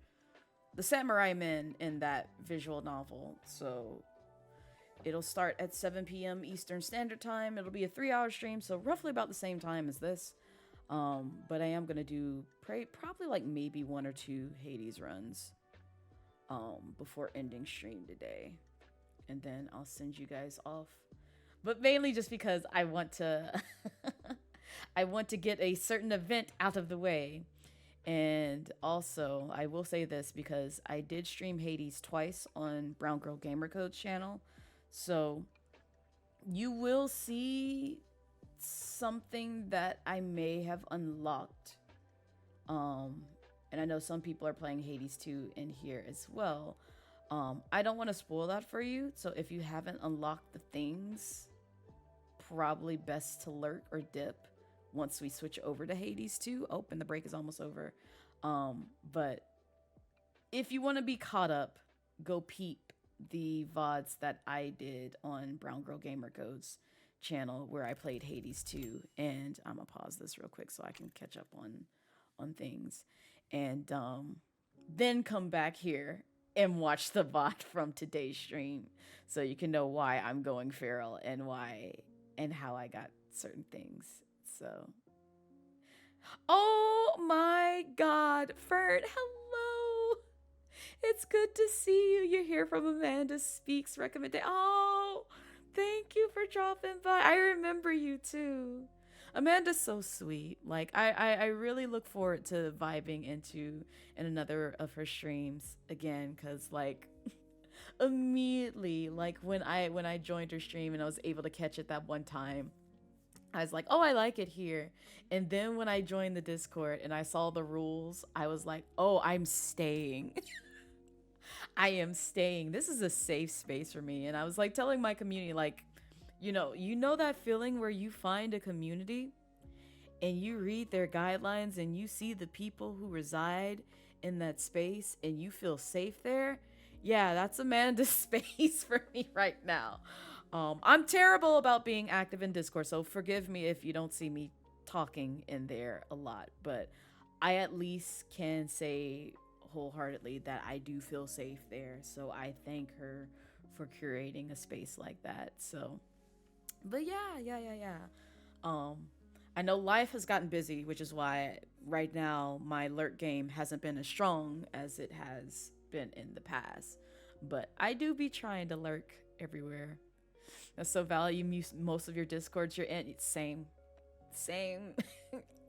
the samurai men in that visual novel. So it'll start at 7 p.m. Eastern Standard Time. It'll be a 3-hour stream, so roughly about the same time as this. But I am gonna do probably like maybe 1 or 2 Hades runs before ending stream today, and then I'll send you guys off. But mainly just because I want to I want to get a certain event out of the way, And also, I will say this because I did stream Hades twice on Brown Girl Gamer Code's channel. So you will see something that I may have unlocked. And I know some people are playing Hades 2 in here as well. I don't want to spoil that for you. So if you haven't unlocked the things, probably best to lurk or dip once we switch over to Hades 2. Oh, and the break is almost over. But if you want to be caught up, go peep the VODs that I did on Brown Girl Gamer Code's channel where I played Hades 2. And I'm gonna pause this real quick so I can catch up on things. And then come back here and watch the VOD from today's stream so you can know why I'm going feral and why and how I got certain things. So, oh my God, Fern, hello. It's good to see you. You're here from Amanda Speaks recommendation. Oh, thank you for dropping by. I remember you too. Amanda's so sweet. Like I really look forward to vibing in another of her streams again, because like immediately, like when I joined her stream and I was able to catch it that one time, I was like, oh, I like it here. And then when I joined the Discord and I saw the rules, I was like, oh, I'm staying. I am staying. This is a safe space for me. And I was like telling my community, like, you know that feeling where you find a community and you read their guidelines and you see the people who reside in that space and you feel safe there? Yeah, that's Amanda's space for me right now. I'm terrible about being active in Discord, so forgive me if you don't see me talking in there a lot, but I at least can say wholeheartely that I do feel safe there. So I thank her for curating a space like that. So, but yeah. I know life has gotten busy, which is why right now my lurk game hasn't been as strong as it has been in the past. But I do be trying to lurk everywhere. So value most of your Discords you're in. Same.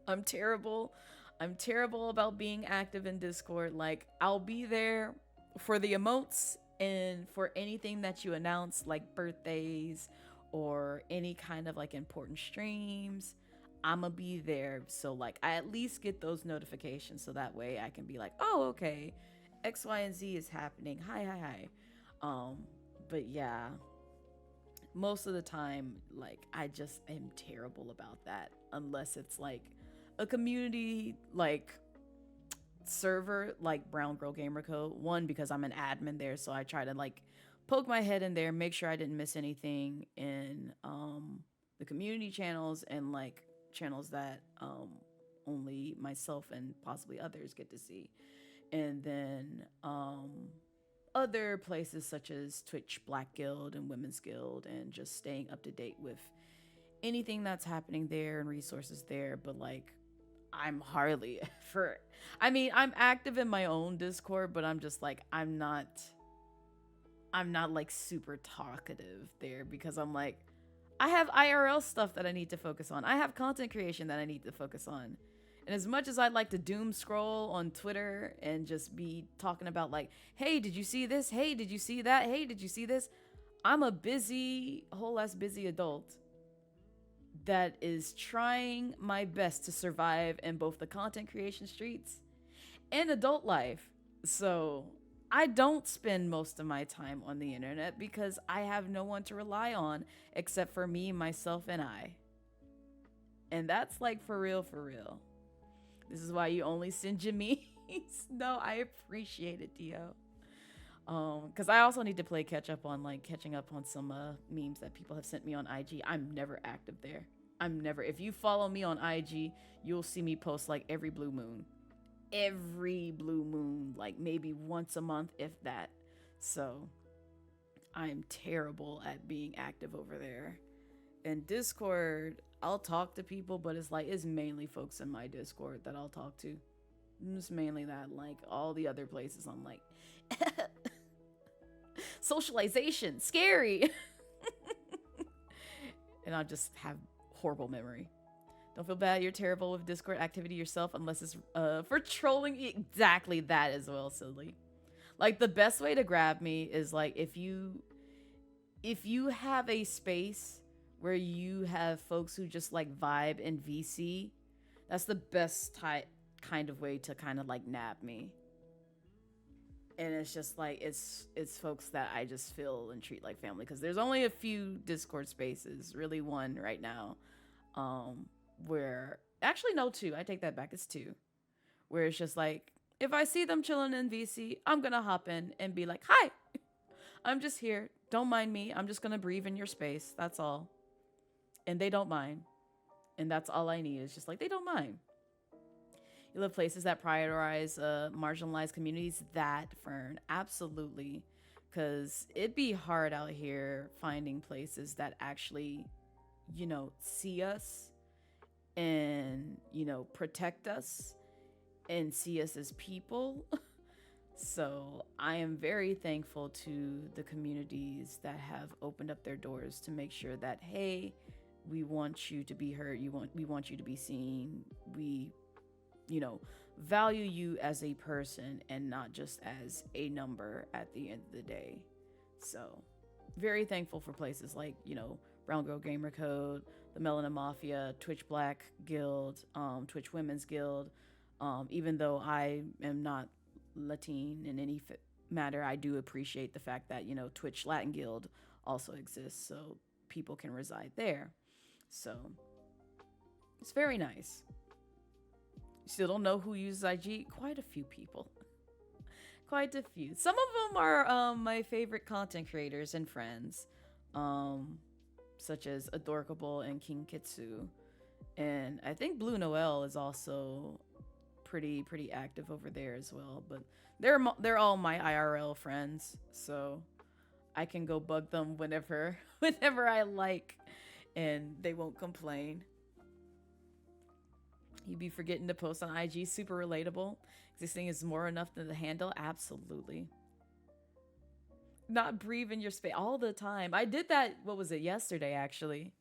I'm terrible about being active in Discord. Like, I'll be there for the emotes and for anything that you announce, like birthdays or any kind of like important streams. I'ma be there, so like I at least get those notifications, so that way I can be like, oh, okay, X, Y, and Z is happening. Hi. But yeah, most of the time, like, I just am terrible about that, unless it's like a community like server like Brown Girl Gamer Co. One, because I'm an admin there, so I try to like poke my head in there, make sure I didn't miss anything in the community channels and like channels that only myself and possibly others get to see. And then other places such as Twitch Black Guild and Women's Guild, and just staying up to date with anything that's happening there and resources there. But like, I'm hardly I'm active in my own Discord, but I'm just like, I'm not like super talkative there, because I'm like, I have IRL stuff that I need to focus on. I have content creation that I need to focus on. And as much as I'd like to doom scroll on Twitter and just be talking about like, hey, did you see this? Hey, did you see that? Hey, did you see this? I'm a whole ass busy adult that is trying my best to survive in both the content creation streets and adult life. So I don't spend most of my time on the internet because I have no one to rely on except for me, myself, and I. And that's like for real. This is why you only send your memes. No, I appreciate it, Dio. Because I also need to play catching up on some memes that people have sent me on IG. I'm never active there. If you follow me on IG, you'll see me post like every blue moon, like maybe once a month, if that. So I'm terrible at being active over there. In Discord, I'll talk to people, but it's mainly folks in my Discord that I'll talk to. It's mainly that. Like, all the other places, I'm like, socialization, scary. And I'll just have horrible memory. Don't feel bad. You're terrible with Discord activity yourself unless it's for trolling. Exactly that as well, silly. Like, the best way to grab me is, like, if you have a space where you have folks who just, like, vibe and VC, that's the best kind of way to kind of, like, nab me. And it's just, like, it's folks that I just feel and treat like family. Because there's only a few Discord spaces, really one right now, where... Actually, no, two. I take that back. It's two. Where it's just, like, if I see them chilling in VC, I'm gonna hop in and be like, hi, I'm just here. Don't mind me. I'm just gonna breathe in your space. That's all. And they don't mind. And that's all I need. It's just like, they don't mind. You live places that prioritize marginalized communities. That, Fern, absolutely. Because it'd be hard out here finding places that actually, you know, see us and, you know, protect us and see us as people. So I am very thankful to the communities that have opened up their doors to make sure that, hey, we want you to be heard. We want you to be seen. We, you know, value you as a person and not just as a number at the end of the day. So very thankful for places like, you know, Brown Girl Gamer Code, the Melanin Mafia, Twitch Black Guild, Twitch Women's Guild. Even though I am not Latin in any matter, I do appreciate the fact that, you know, Twitch Latin Guild also exists, so people can reside there. So it's very nice. You still don't know who uses IG? Quite a few people. Quite a few. Some of them are my favorite content creators and friends, such as Adorkable and King Kitsu. And I think Blue Noel is also pretty active over there as well, but they're all my IRL friends, so I can go bug them whenever I like, and they won't complain. You be forgetting to post on IG. Super relatable. Existing is more enough than the handle. Absolutely. Not breathe in your space all the time. I did that. What was it, yesterday actually?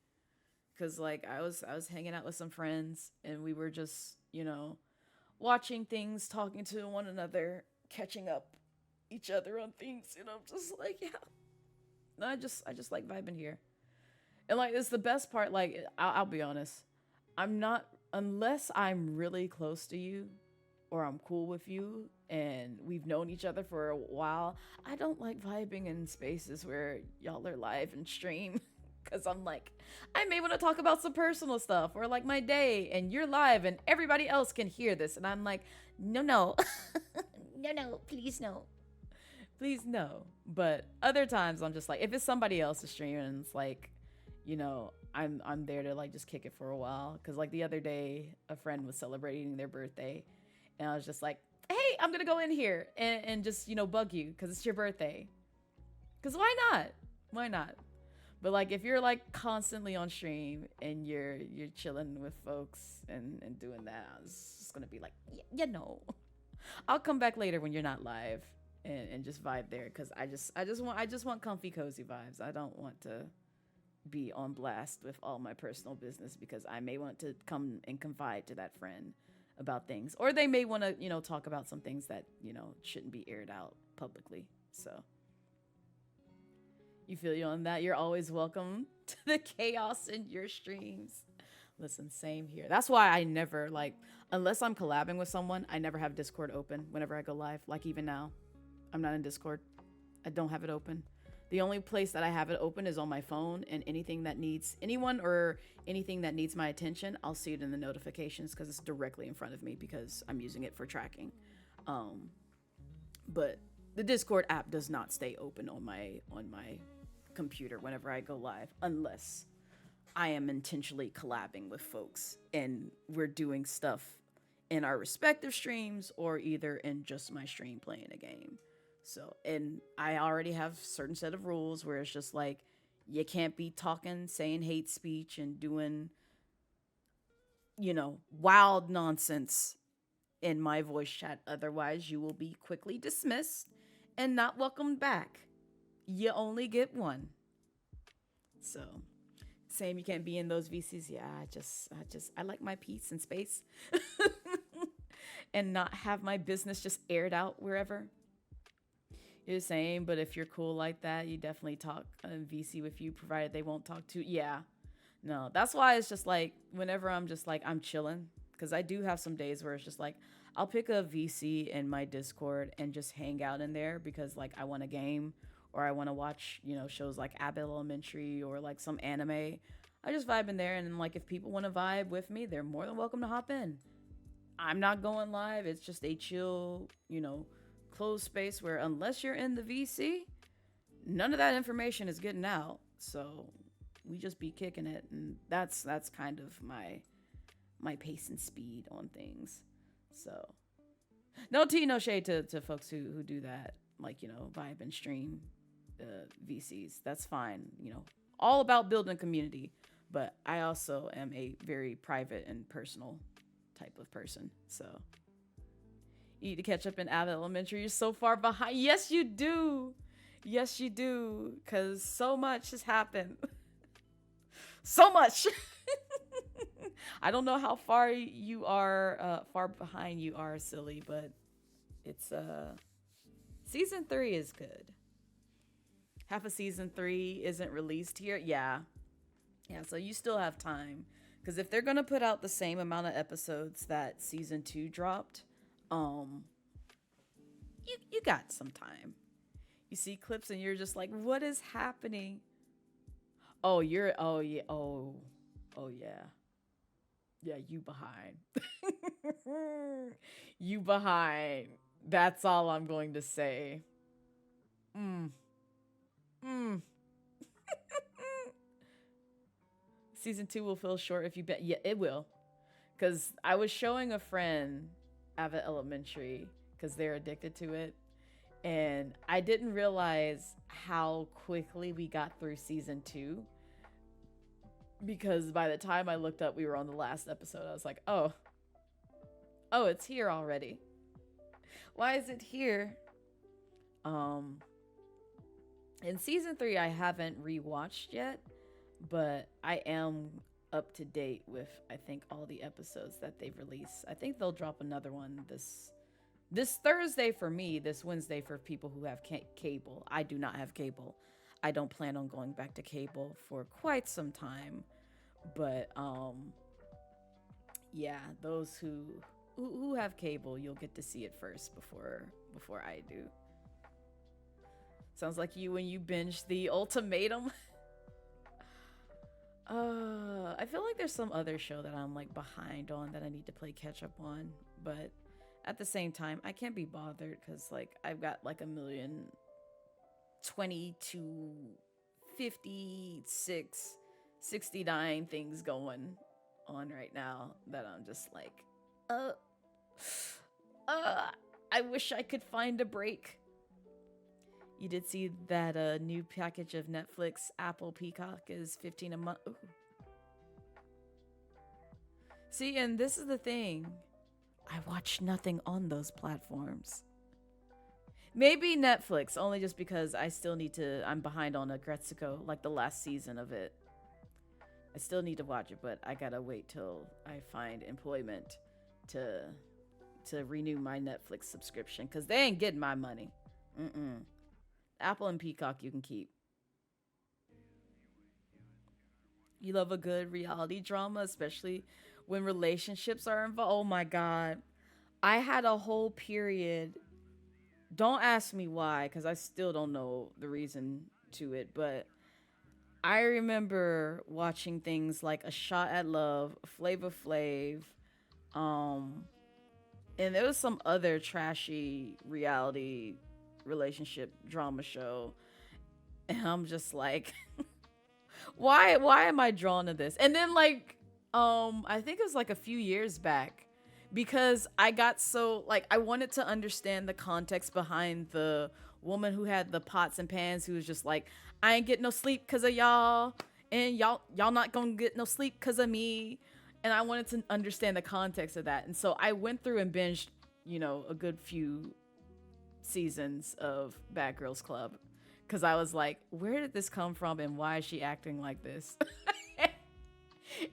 Because like I was hanging out with some friends and we were just, you know, watching things, talking to one another, catching up each other on things, you know, just like, yeah. I just like vibing here. And like, it's the best part. Like, I'll be honest. I'm not, unless I'm really close to you or I'm cool with you and we've known each other for a while, I don't like vibing in spaces where y'all are live and stream. Because I'm like, I may want to talk about some personal stuff or like my day and you're live and everybody else can hear this. And I'm like, no. no, please no. Please no. But other times I'm just like, if it's somebody else's stream and it's like, you know, I'm there to like just kick it for a while. Because like the other day, a friend was celebrating their birthday and I was just like, hey, I'm going to go in here and just, you know, bug you because it's your birthday. Because why not? Why not? But like if you're like constantly on stream and you're chilling with folks and doing that, it's just gonna be like, you know, I'll come back later when you're not live and just vibe there because I just want comfy cozy vibes. I don't want to be on blast with all my personal business because I may want to come and confide to that friend about things, or they may want to, you know, talk about some things that, you know, shouldn't be aired out publicly. So you feel you on that. You're always welcome to the chaos in your streams. Listen, same here. That's why I never, like, unless I'm collabing with someone, I never have Discord open whenever I go live. Like even now, I'm not in Discord. I don't have it open. The only place that I have it open is on my phone, and anything that needs anyone or anything that needs my attention, I'll see it in the notifications because it's directly in front of me because I'm using it for tracking. But the Discord app does not stay open on my computer whenever I go live unless I am intentionally collabing with folks and we're doing stuff in our respective streams or either in just my stream playing a game. So, and I already have certain set of rules where it's just like you can't be talking, saying hate speech and doing, you know, wild nonsense in my voice chat. Otherwise, you will be quickly dismissed and not welcomed back. You only get one. So Same, you can't be in those VCs. Yeah, I like my peace and space and not have my business just aired out wherever. You're the same, but if you're cool like that, you definitely talk VC with you, provided they won't talk to. Yeah, no, that's why it's just like whenever I'm just like I'm chilling, because I do have some days where it's just like I'll pick a VC in my Discord and just hang out in there because like I want a game or I want to watch, you know, shows like Abbott Elementary or like some anime. I just vibe in there, and then, like if people want to vibe with me, they're more than welcome to hop in. I'm not going live. It's just a chill, you know, closed space where unless you're in the VC, none of that information is getting out. So we just be kicking it, and that's kind of my pace and speed on things. So no tea, no shade to folks who do that, like, you know, vibe and stream VCs. That's fine, you know, all about building community. But I also am a very private and personal type of person. So you need to catch up in Abbott Elementary. You're so far behind. Yes, you do. Yes, you do. Because so much has happened. So much. I don't know how far you are, far behind you are, silly, but it's, season 3 is good. Half of season 3 isn't released here. Yeah. Yeah, so you still have time. Because if they're going to put out the same amount of episodes that season 2 dropped, you got some time. You see clips and you're just like, what is happening? Oh yeah. Yeah, you behind. You behind. That's all I'm going to say. Season 2 will feel short if you bet. Yeah, it will. Because I was showing a friend Abbott Elementary because they're addicted to it. And I didn't realize how quickly we got through season 2. Because by the time I looked up, we were on the last episode. I was like, oh, it's here already. Why is it here? In season 3, I haven't rewatched yet, but I am up to date with, I think, all the episodes that they've released. I think they'll drop another one this Thursday for me, this Wednesday for people who have cable. I do not have cable. I don't plan on going back to cable for quite some time. But yeah, those who have cable, you'll get to see it first before I do. Sounds like you when you binge The Ultimatum. I feel like there's some other show that I'm like behind on that I need to play catch up on, but at the same time, I can't be bothered because like I've got like 1,020 to 56, 69 things going on right now that I'm just like, I wish I could find a break. You did see that new package of Netflix, Apple Peacock is $15 a month. Ooh. See, and this is the thing. I watch nothing on those platforms. Maybe Netflix, only just because I still need to, I'm behind on Agretsuko, like the last season of it. I still need to watch it, but I gotta wait till I find employment to renew my Netflix subscription, because they ain't getting my money. Apple and Peacock you can keep. You love a good reality drama, especially when relationships are involved. Oh my God. I had a whole period. Don't ask me why, because I still don't know the reason to it, but I remember watching things like A Shot at Love, Flavor Flav, and there was some other trashy reality relationship drama show, and I'm just like, why am I drawn to this? And then like I think it was like a few years back, because I got so like I wanted to understand the context behind the woman who had the pots and pans, who was just like, I ain't get no sleep because of y'all, and y'all not gonna get no sleep because of me. And I wanted to understand the context of that, and so I went through and binged, you know, a good few seasons of Bad Girls Club, because I was like, where did this come from and why is she acting like this? And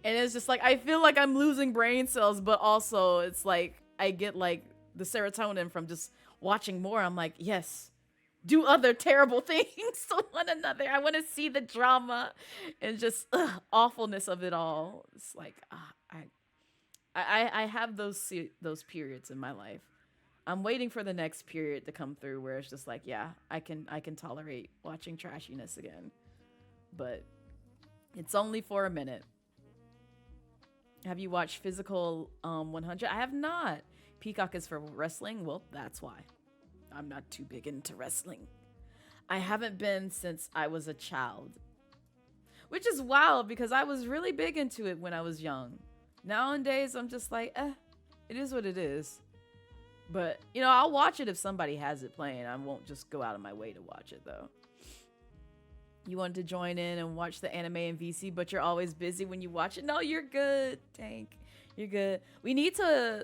And it's just like, I feel like I'm losing brain cells, but also it's like, I get like the serotonin from just watching more. I'm like, yes, do other terrible things to one another. I want to see the drama and just awfulness of it all. It's like, I have those periods in my life. I'm waiting for the next period to come through where it's just like, yeah, I can tolerate watching trashiness again. But it's only for a minute. Have you watched Physical 100? I have not. Peacock is for wrestling? Well, that's why. I'm not too big into wrestling. I haven't been since I was a child. Which is wild because I was really big into it when I was young. Nowadays, I'm just like, it is what it is. But, you know, I'll watch it if somebody has it playing. I won't just go out of my way to watch it, though. You wanted to join in and watch the anime in VC, but you're always busy when you watch it. No, you're good, Tank. You're good.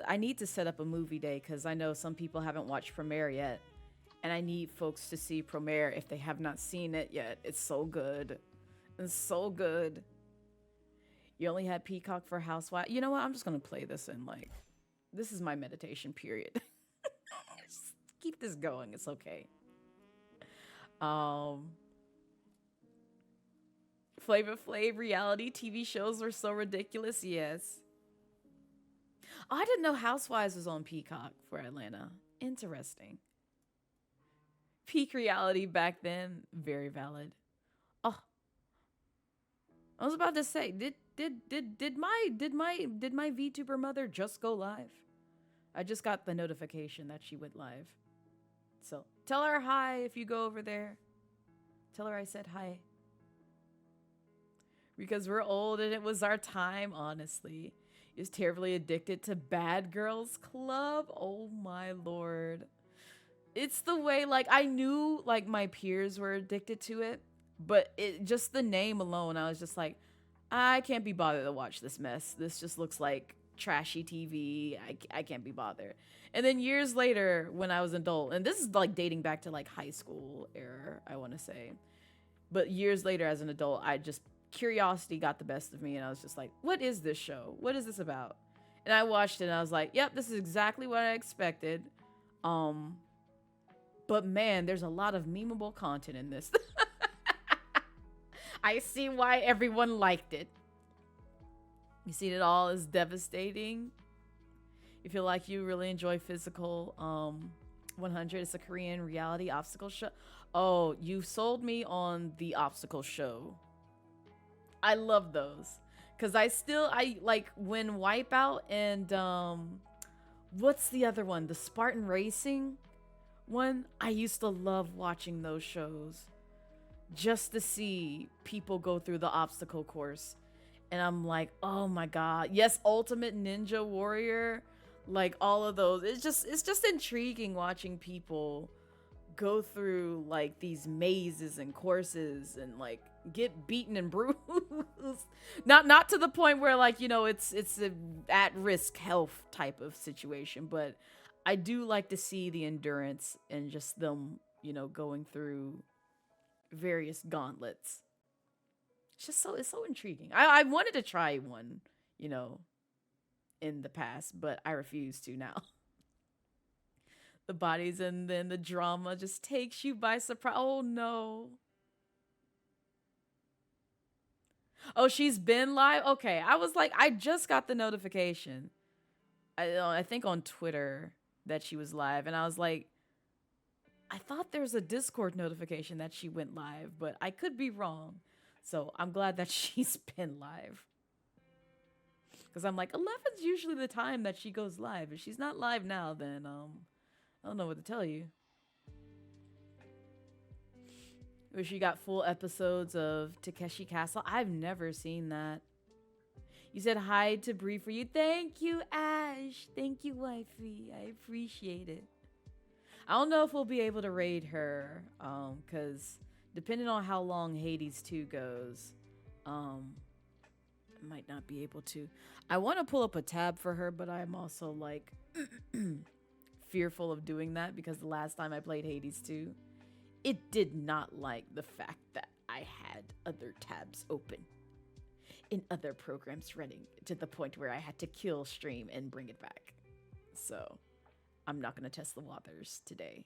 I need to set up a movie day because I know some people haven't watched Premiere yet. And I need folks to see Premiere if they have not seen it yet. It's so good. It's so good. You only had Peacock for Housewives. You know what? I'm just going to play this in like, this is my meditation period. Just keep this going. It's okay. Flavor Flav reality TV shows were so ridiculous. Yes. Oh, I didn't know Housewives was on Peacock for Atlanta. Interesting. Peak reality back then, very valid. Oh, I was about to say, did my VTuber mother just go live? I just got the notification that she went live. So tell her hi if you go over there. Tell her I said hi. Because we're old and it was our time, honestly. Is terribly addicted to Bad Girls Club. Oh my lord. It's the way, like, I knew like my peers were addicted to it, but it just the name alone, I was just like, I can't be bothered to watch this mess. This just looks like trashy TV. I can't be bothered. And then years later, when I was an adult, and this is like dating back to like high school era, I want to say, but years later as an adult, curiosity got the best of me, and I was just like, what is this show? What is this about? And I watched it and I was like, yep, this is exactly what I expected. But man, there's a lot of memeable content in this. I see why everyone liked it. You see, it all is devastating. You feel like you really enjoy Physical 100. It's a Korean reality obstacle show. Oh, you sold me on the obstacle show. I love those. Because I like when Wipeout and what's the other one? The Spartan Racing one? I used to love watching those shows. Just to see people go through the obstacle course. And I'm like, oh my god. Yes, Ultimate Ninja Warrior. Like all of those. It's just intriguing watching people go through like these mazes and courses and like get beaten and bruised. Not to the point where like, you know, it's a at-risk health type of situation, but I do like to see the endurance and just them, you know, going through various gauntlets. It's so intriguing. I wanted to try one, you know, in the past, but I refuse to now. The bodies and then the drama just takes you by surprise. Oh no. Oh, she's been live? Okay, I was like, I just got the notification. I think on Twitter that she was live, and I was like, I thought there was a Discord notification that she went live, but I could be wrong. So I'm glad that she's been live. Because I'm like, 11's usually the time that she goes live. If she's not live now, then I don't know what to tell you. Where she got full episodes of Takeshi Castle. I've never seen that. You said hi to Bree for you. Thank you, Ash. Thank you, wifey. I appreciate it. I don't know if we'll be able to raid her, because depending on how long Hades 2 goes, I might not be able to. I want to pull up a tab for her, but I'm also like fearful of doing that because the last time I played Hades 2, it did not like the fact that I had other tabs open. in other programs running to the point where I had to kill stream and bring it back. So I'm not going to test the waters today.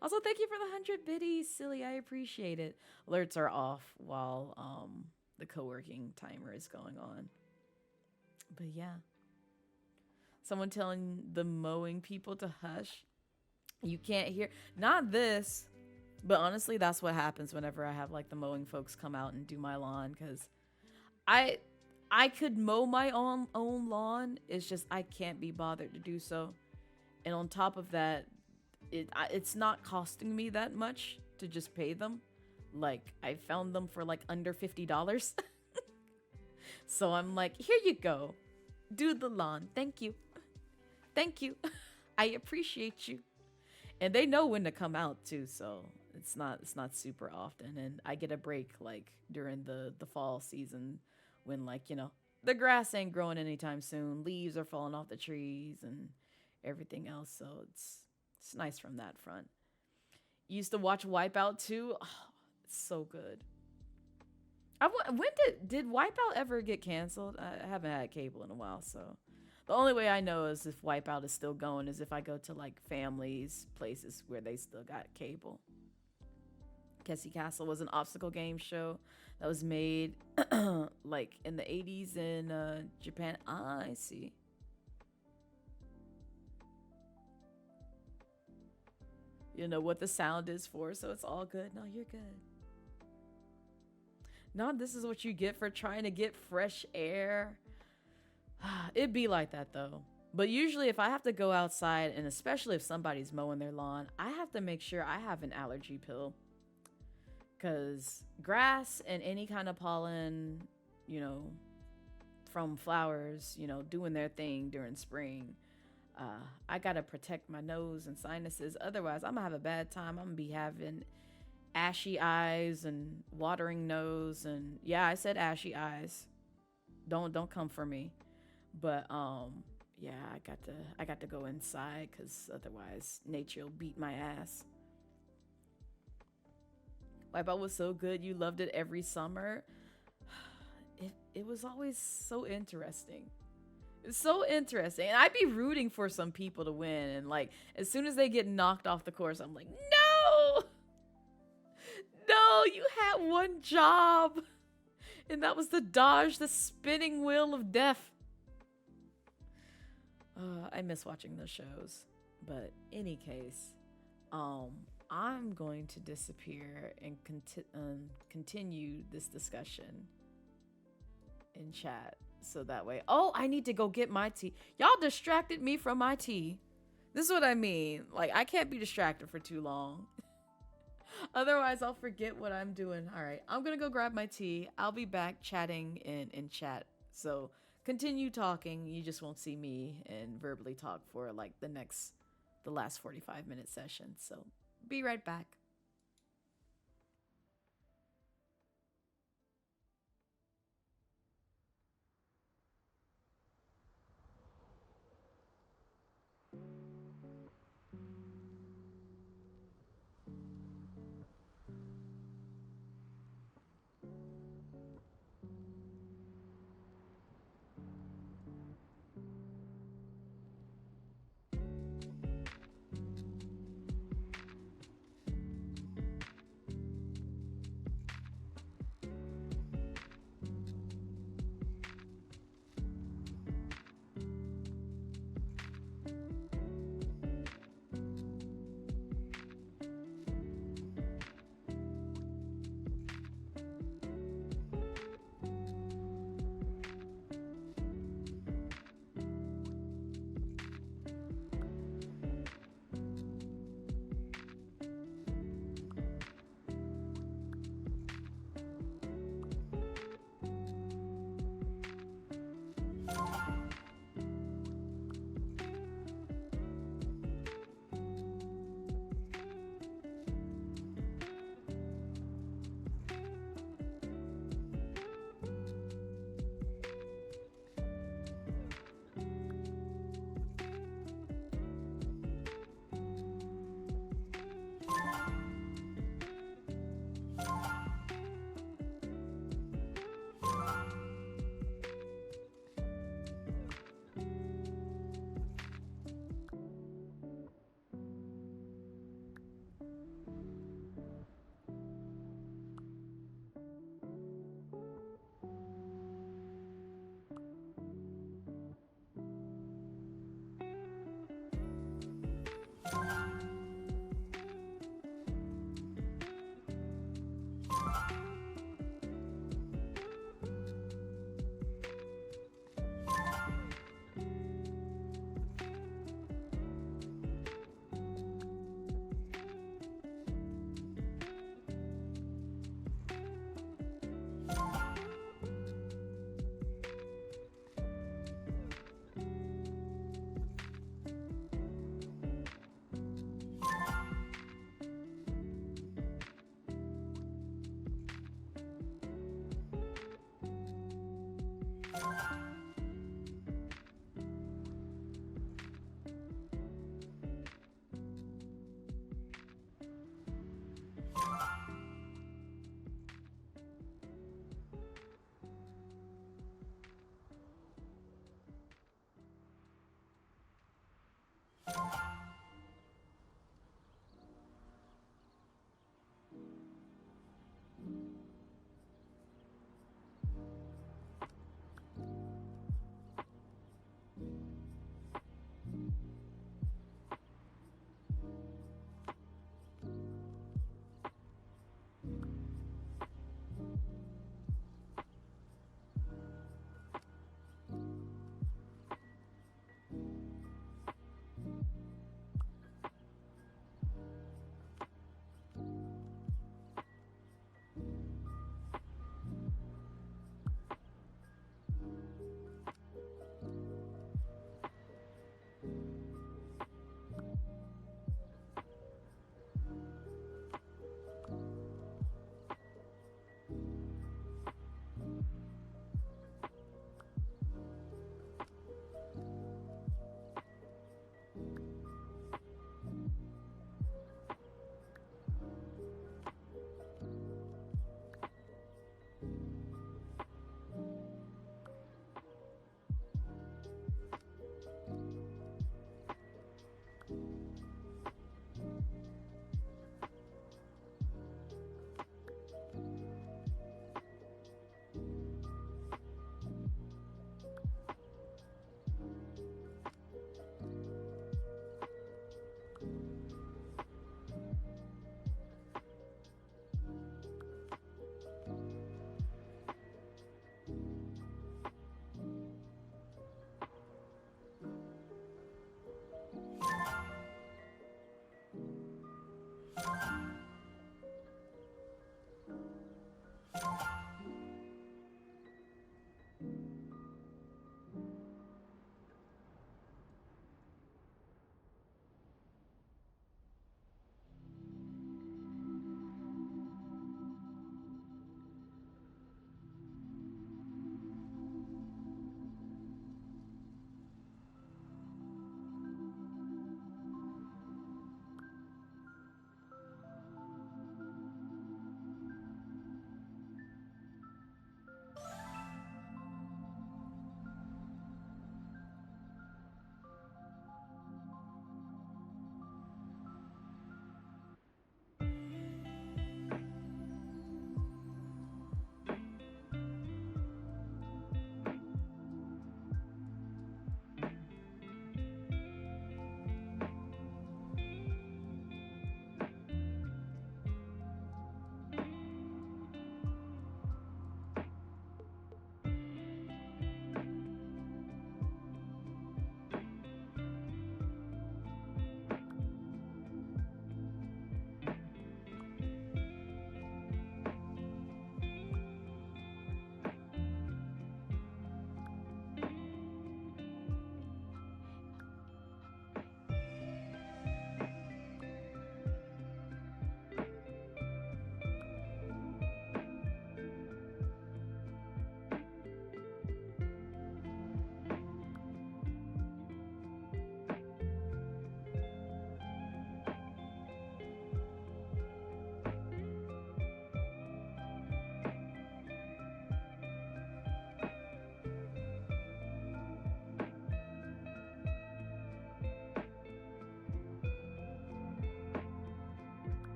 Also, thank you for the 100 biddies, silly. I appreciate it. Alerts are off while the co-working timer is going on. But yeah. Someone telling the mowing people to hush. You can't hear. Not this. But honestly, that's what happens whenever I have like the mowing folks come out and do my lawn. Because I could mow my own lawn. It's just I can't be bothered to do so. And on top of that, it's not costing me that much to just pay them. Like, I found them for like under $50. So I'm like, here you go. Do the lawn. Thank you. Thank you. I appreciate you. And they know when to come out too, so it's not super often. And I get a break like during the fall season when, like, you know, the grass ain't growing anytime soon. Leaves are falling off the trees and everything else. So it's nice from that front. Used to watch Wipeout too. Oh, it's so good. When did Wipeout ever get canceled? I haven't had cable in a while, so the only way I know is if Wipeout is still going is if I go to like families, places where they still got cable. Kessie Castle was an obstacle game show that was made like in the 80s in Japan. I see. You know what the sound is for, so it's all good. No, you're good. No, this is what you get for trying to get fresh air. It'd be like that though. But usually if I have to go outside, and especially if somebody's mowing their lawn, I have to make sure I have an allergy pill. Because grass and any kind of pollen, you know, from flowers, you know, doing their thing during spring, I gotta protect my nose and sinuses. Otherwise, I'm gonna have a bad time. I'm gonna be having ashy eyes and watering nose, and yeah, I said ashy eyes. Don't come for me. But yeah, I got to go inside because otherwise nature will beat my ass. Wipeout was so good. You loved it every summer. It was always so interesting. It's so interesting. And I'd be rooting for some people to win. And like, as soon as they get knocked off the course, I'm like, no! No, you had one job. And that was to dodge the spinning wheel of death. I miss watching those shows. But any case, I'm going to disappear and continue this discussion in chat. So that way, oh, I need to go get my tea. Y'all distracted me from my tea. This is what I mean. Like, I can't be distracted for too long. Otherwise, I'll forget what I'm doing. All right, I'm gonna go grab my tea. I'll be back chatting in chat. So continue talking. You just won't see me and verbally talk for like the last 45-minute session. So be right back.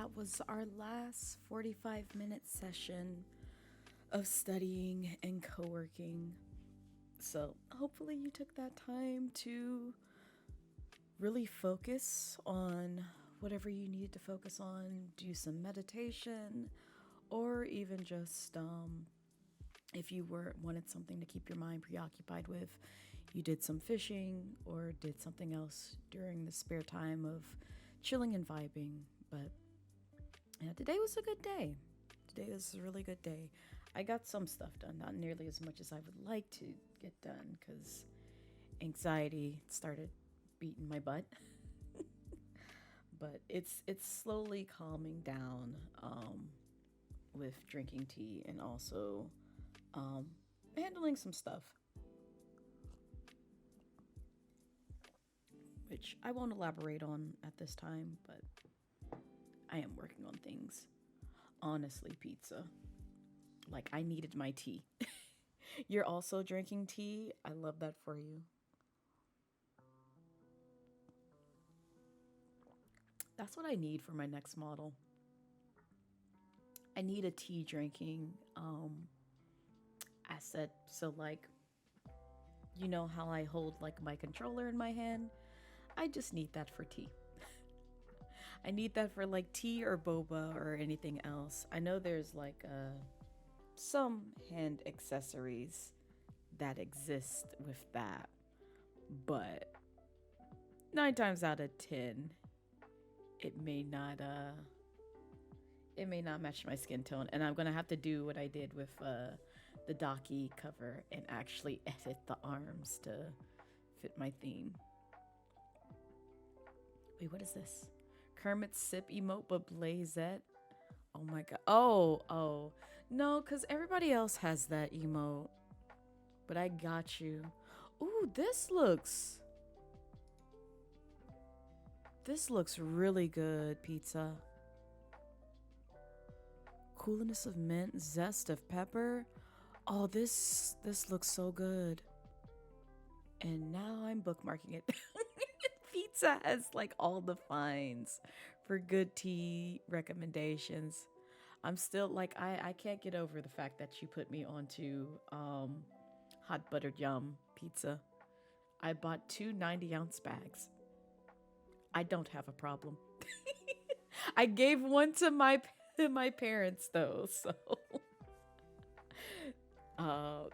that was our last 45-minute session of studying and co-working. So hopefully you took that time to really focus on whatever you needed to focus on, do some meditation, or even just if you wanted something to keep your mind preoccupied with, you did some fishing or did something else during the spare time of chilling and vibing. But yeah, today was a good day. Today was a really good day. I got some stuff done, not nearly as much as I would like to get done because anxiety started beating my butt. But it's slowly calming down with drinking tea and also handling some stuff, which I won't elaborate on at this time, but I am working on things. Honestly, pizza. Like, I needed my tea. You're also drinking tea? I love that for you. That's what I need for my next model. I need a tea drinking asset. So, like, you know how I hold like my controller in my hand? I just need that for tea. I need that for like tea or boba or anything else. I know there's like some hand accessories that exist with that, but 9 times out of 10, it may not match my skin tone, and I'm gonna have to do what I did with the Docky cover and actually edit the arms to fit my theme. Wait, what is this? Kermit's sip emote, but Blazette. Oh my god. Oh. No, because everybody else has that emote. But I got you. Ooh, this looks really good, pizza. Coolness of mint, zest of pepper. Oh, this looks so good. And now I'm bookmarking it. Pizza has like all the finds for good tea recommendations. I'm still like, I can't get over the fact that you put me onto hot buttered yum pizza. I bought 2 90-ounce bags. I don't have a problem. I gave one to my parents though, so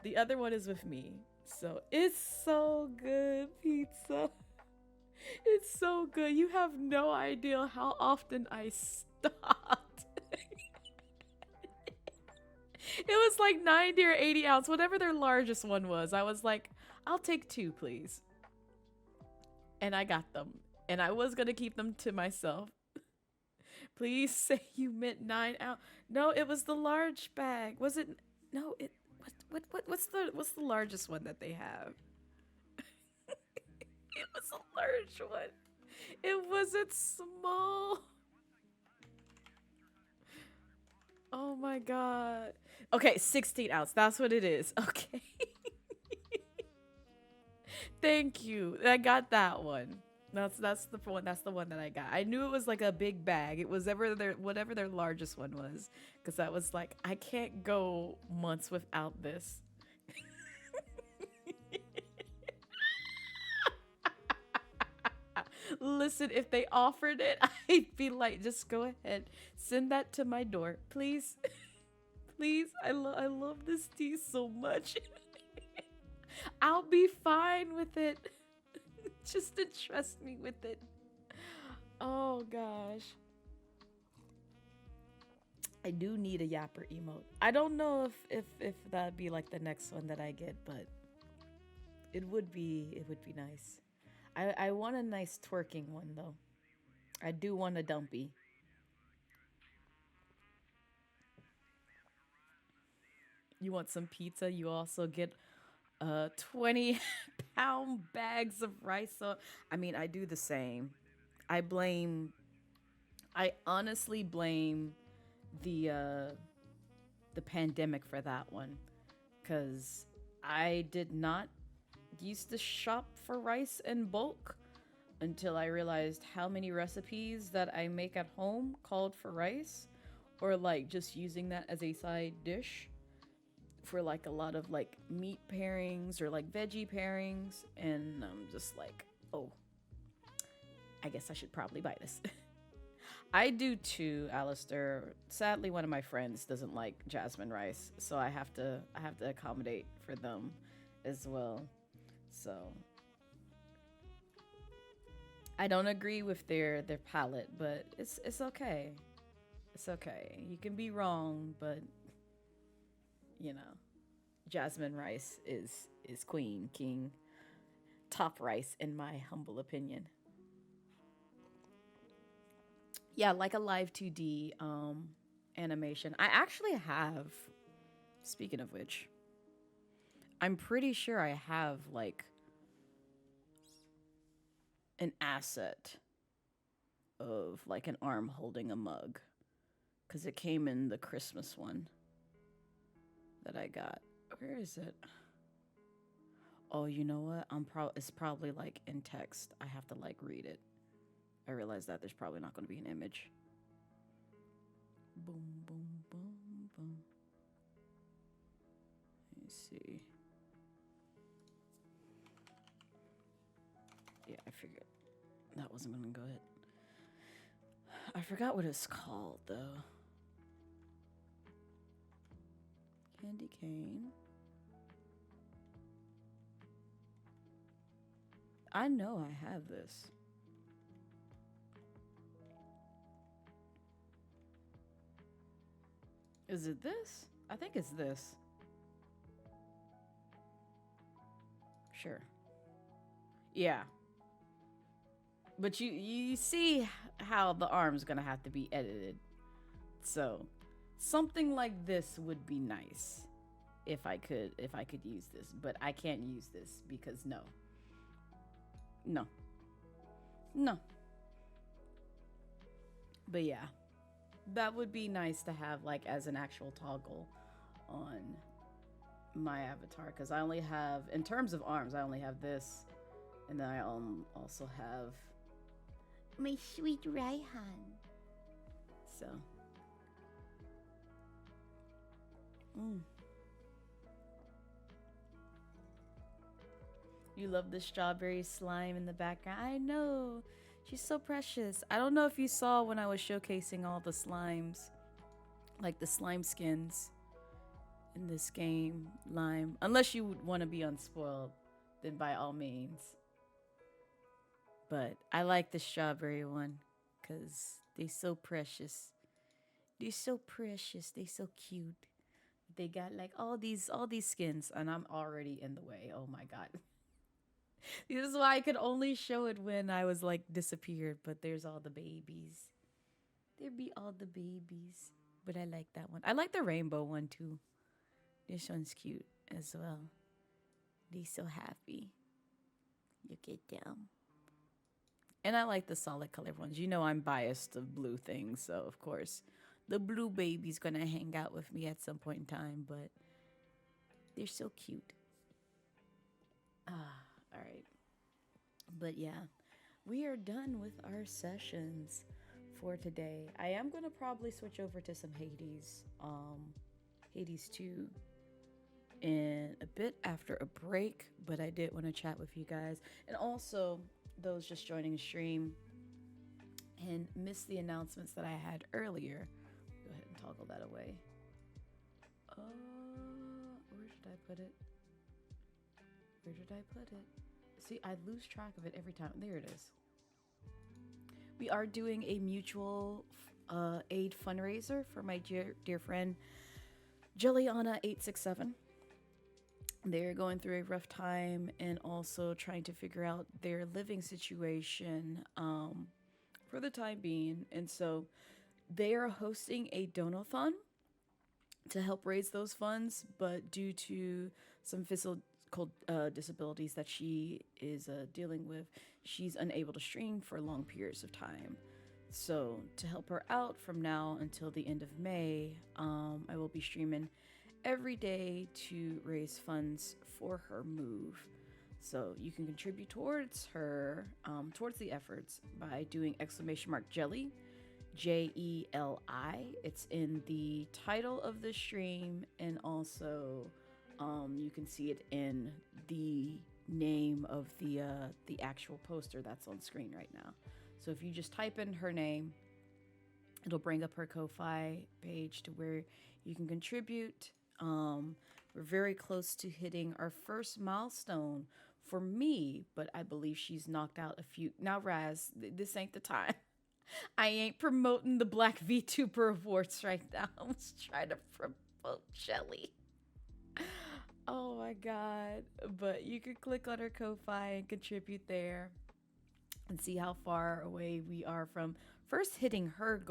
the other one is with me. So it's so good, pizza. It's so good. You have no idea how often I stopped. It was like 90 or 80 ounce, whatever their largest one was. I was like, I'll take 2, please. And I got them. And I was going to keep them to myself. Please say you meant 9 ounce. No, it was the large bag. Was it? No, it. What's the largest one that they have? It was a large one. It wasn't small. Oh my god. Okay, 16 ounce. That's what it is. Okay. Thank you. I got that one. That's the one. That's the one that I got. I knew it was like a big bag. It was whatever their largest one was, because I was like, I can't go months without this. Listen, if they offered it, I'd be like, just go ahead, send that to my door, please. Please, I love this tea so much. I'll be fine with it. Just entrust me with it. Oh gosh. I do need a yapper emote. I don't know if that'd be like the next one that I get, but it would be nice. I want a nice twerking one though. I do want a dumpy. You want some pizza? You also get 20-pound bags of rice. So I mean, I do the same. I honestly blame the pandemic for that one, because I did not used to shop for rice in bulk until I realized how many recipes that I make at home called for rice, or like just using that as a side dish for like a lot of like meat pairings or like veggie pairings. And I'm just like, oh, I guess I should probably buy this. I do too, Alistair. Sadly, one of my friends doesn't like jasmine rice, so I have to accommodate for them as well. So I don't agree with their palate, but it's okay. It's okay. You can be wrong, but you know, jasmine rice is queen, king, top rice in my humble opinion. Yeah, like a live 2D animation. I actually have, speaking of which, I'm pretty sure I have like an asset of like an arm holding a mug, because it came in the Christmas one that I got. Where is it? Oh, you know what? It's probably like in text. I have to like read it. I realize that there's probably not going to be an image. Boom, boom, boom, boom. Let me see. Yeah, I figured that wasn't going to go ahead. I forgot what it's called, though. Candy cane. I know I have this. Is it this? I think it's this. Sure. Yeah. But you see how the arm's gonna have to be edited. So something like this would be nice if I could use this, but I can't use this because no. But yeah, that would be nice to have like as an actual toggle on my avatar, because I only have, in terms of arms, I only have this, and then I also have my sweet Raihan. So you love the strawberry slime in the background. I know. She's so precious. I don't know if you saw when I was showcasing all the slimes, like the slime skins in this game, Lime. Unless you would want to be unspoiled, then by all means. But I like the strawberry one because they so precious. They're so precious. They so cute. They got like all these skins, and I'm already in the way. Oh my god. This is why I could only show it when I was like disappeared, but there's all the babies. There be all the babies. But I like that one. I like the rainbow one too. This one's cute as well. They so happy. Look at them. And I like the solid colored ones. You know I'm biased of blue things, so of course the blue baby's gonna hang out with me at some point in time, but they're so cute. All right. But yeah, we are done with our sessions for today. I am going to probably switch over to some Hades 2 in a bit after a break, but I did want to chat with you guys. And also, those just joining the stream and missed the announcements that I had earlier. Go ahead and toggle that away. Where did I put it? Where did I put it? See, I lose track of it every time. There it is. We are doing a mutual aid fundraiser for my dear friend Jelliana867. They're going through a rough time and also trying to figure out their living situation for the time being. And so they are hosting a donathon to help raise those funds, but due to some physical disabilities that she is dealing with, she's unable to stream for long periods of time. So to help her out from now until the end of May, I will be streaming every day to raise funds for her move. So you can contribute towards her, towards the efforts by doing !jelly, JELI. It's in the title of the stream, and also you can see it in the name of the actual poster that's on screen right now. So if you just type in her name, it'll bring up her Ko-Fi page to where you can contribute. We're very close to hitting our first milestone for me, but I believe she's knocked out a few. Now, Raz, this ain't the time. I ain't promoting the Black VTuber Awards right now. I'm just trying to promote Shelly. Oh my god. But you can click on her Ko-Fi and contribute there and see how far away we are from first hitting her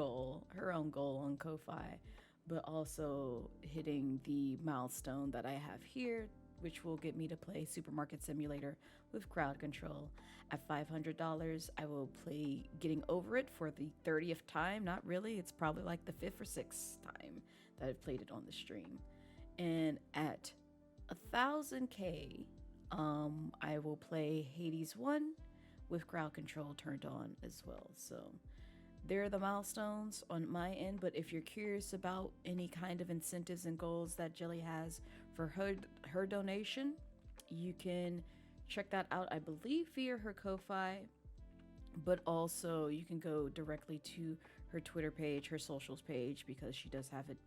own goal on Ko-Fi, but also hitting the milestone that I have here, which will get me to play Supermarket Simulator with crowd control. At $500, I will play Getting Over It for the 30th time. Not really, it's probably like the 5th or 6th time that I've played it on the stream. And at 1,000K, I will play Hades 1 with crowd control turned on as well. So there are the milestones on my end, but if you're curious about any kind of incentives and goals that Jelly has for her donation, you can check that out, I believe, via her Ko-Fi, but also you can go directly to her Twitter page, her socials page, because she does have it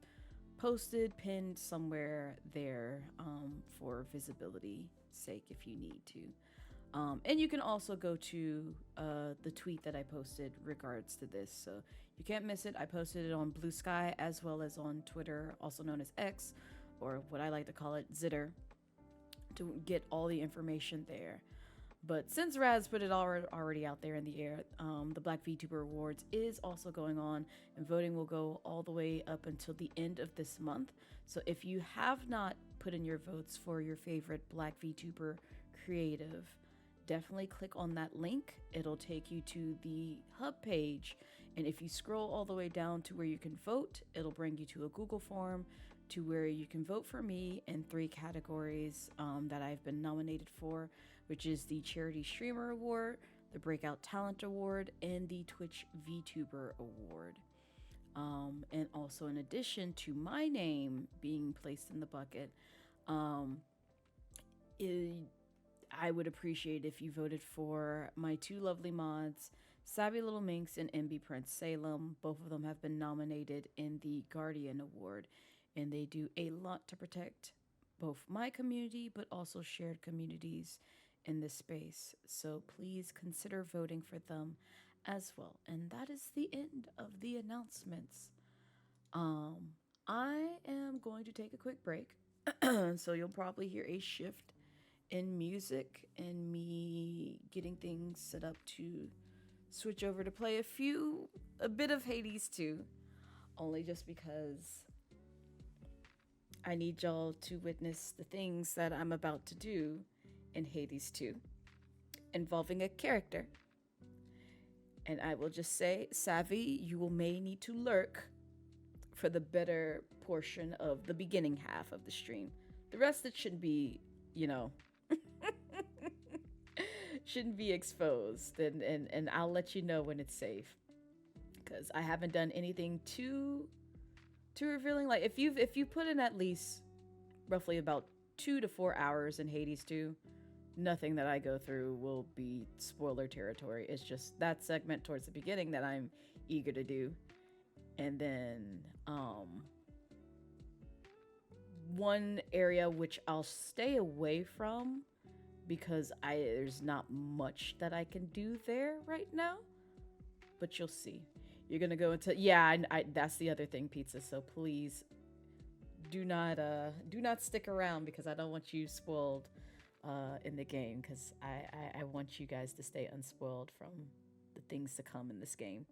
posted, pinned somewhere there for visibility sake if you need to. And you can also go to the tweet that I posted regards to this, so you can't miss it. I posted it on Blue Sky as well as on Twitter, also known as X, or what I like to call it, Zitter, to get all the information there. But since Raz put it already out there in the air, the Black VTuber Awards is also going on, and voting will go all the way up until the end of this month. So if you have not put in your votes for your favorite Black VTuber creative, definitely click on that link. It'll take you to the hub page, and if you scroll all the way down to where you can vote, it'll bring you to a Google form to where you can vote for me in 3 categories that I've been nominated for, which is the Charity Streamer Award, the Breakout Talent Award, and the Twitch VTuber Award. And also, in addition to my name being placed in the bucket, I would appreciate if you voted for my 2 lovely mods, Savvy Little Minx and MB Prince Salem. Both of them have been nominated in the Guardian Award, and they do a lot to protect both my community but also shared communities in this space. So please consider voting for them as well. And that is the end of the announcements. I am going to take a quick break, so you'll probably hear a shift in music and me getting things set up to switch over to play a bit of Hades 2, only just because I need y'all to witness the things that I'm about to do in Hades 2 involving a character. And I will just say, Savvy, you may need to lurk for the better portion of the beginning half of the stream. The rest, it should be, shouldn't be exposed, and I'll let you know when it's safe, because I haven't done anything too revealing. Like if you put in at least roughly about 2 to 4 hours in Hades 2, nothing that I go through will be spoiler territory. It's just that segment towards the beginning that I'm eager to do, and then one area which I'll stay away from because there's not much that I can do there right now, but you'll see. You're gonna go into I that's the other thing, Pizza. So please do not stick around, because I don't want you spoiled in the game, because I want you guys to stay unspoiled from the things to come in this game.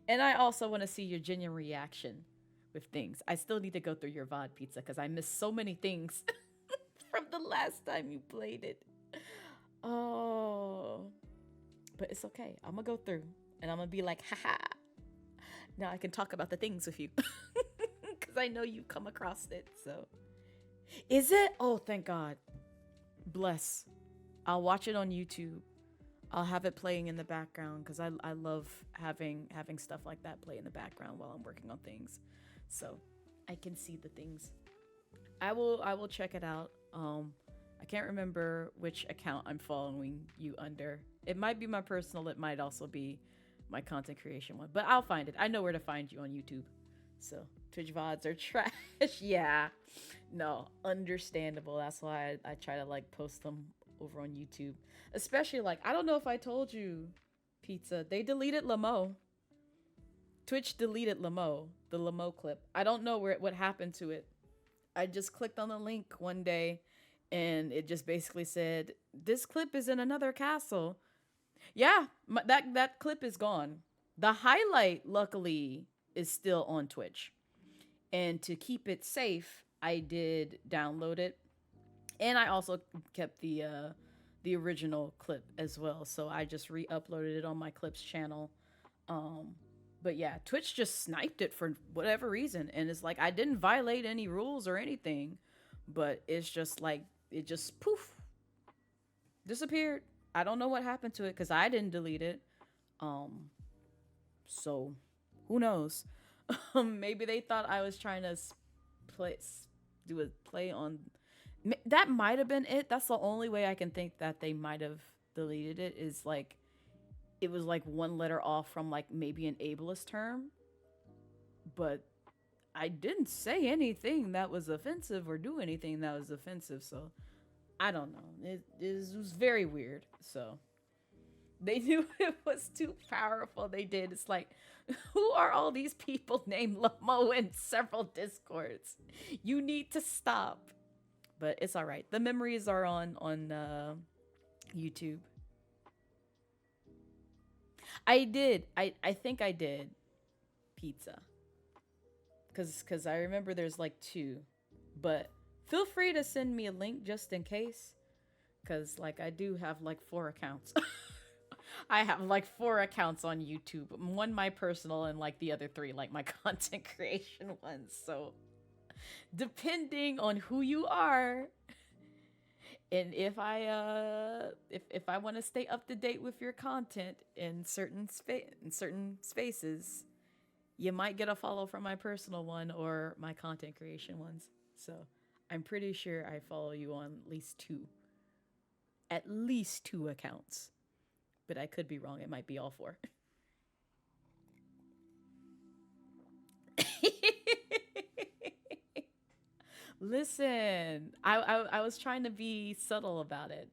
And I also want to see your genuine reaction with things. I still need to go through your VOD, Pizza, because I missed so many things from the last time you played it. Oh, but it's okay. I'm gonna go through and I'm gonna be like, haha, now I can talk about the things with you, because I know you come across it. So is it? Oh, thank God. Bless. I'll watch it on YouTube. I'll have it playing in the background because I love having stuff like that play in the background while I'm working on things, so I can see the things. I will check it out. I can't remember which account I'm following you under. It might be my personal. It might also be my content creation one, but I'll find it. I know where to find you on YouTube. So Twitch VODs are trash. Yeah, no, understandable. That's why I try to like post them over on YouTube, especially like I don't know if I told you, Pizza. They deleted Lamo. Twitch deleted Lamo, the Lamo clip. I don't know what happened to it. I just clicked on the link one day and it just basically said, this clip is in another castle. Yeah, that clip is gone. The highlight, luckily, is still on Twitch. And to keep it safe, I did download it. And I also kept the original clip as well. So I just re-uploaded it on my clips channel. But yeah, Twitch just sniped it for whatever reason. And it's like, I didn't violate any rules or anything. But it's just like, it just poof, disappeared. I don't know what happened to it because I didn't delete it. So who knows? Maybe they thought I was trying to do a play on. That might have been it. That's the only way I can think that they might have deleted it, is like it was like one letter off from like maybe an ableist term. But I didn't say anything that was offensive or do anything that was offensive, so I don't know. It was very weird. So they knew it was too powerful. They did. It's like, who are all these people named Lamo in several Discords? You need to stop. But it's all right. The memories are on YouTube. I did. I think I did. Pizza. Because I remember there's like 2. But feel free to send me a link just in case. Because like I do have like 4 accounts. I have like 4 accounts on YouTube. One my personal and like the other 3 like my content creation ones. So depending on who you are, and if I want to stay up to date with your content in certain spaces, you might get a follow from my personal one or my content creation ones. So I'm pretty sure I follow you on at least two accounts, but I could be wrong. It might be all 4. Listen, I was trying to be subtle about it.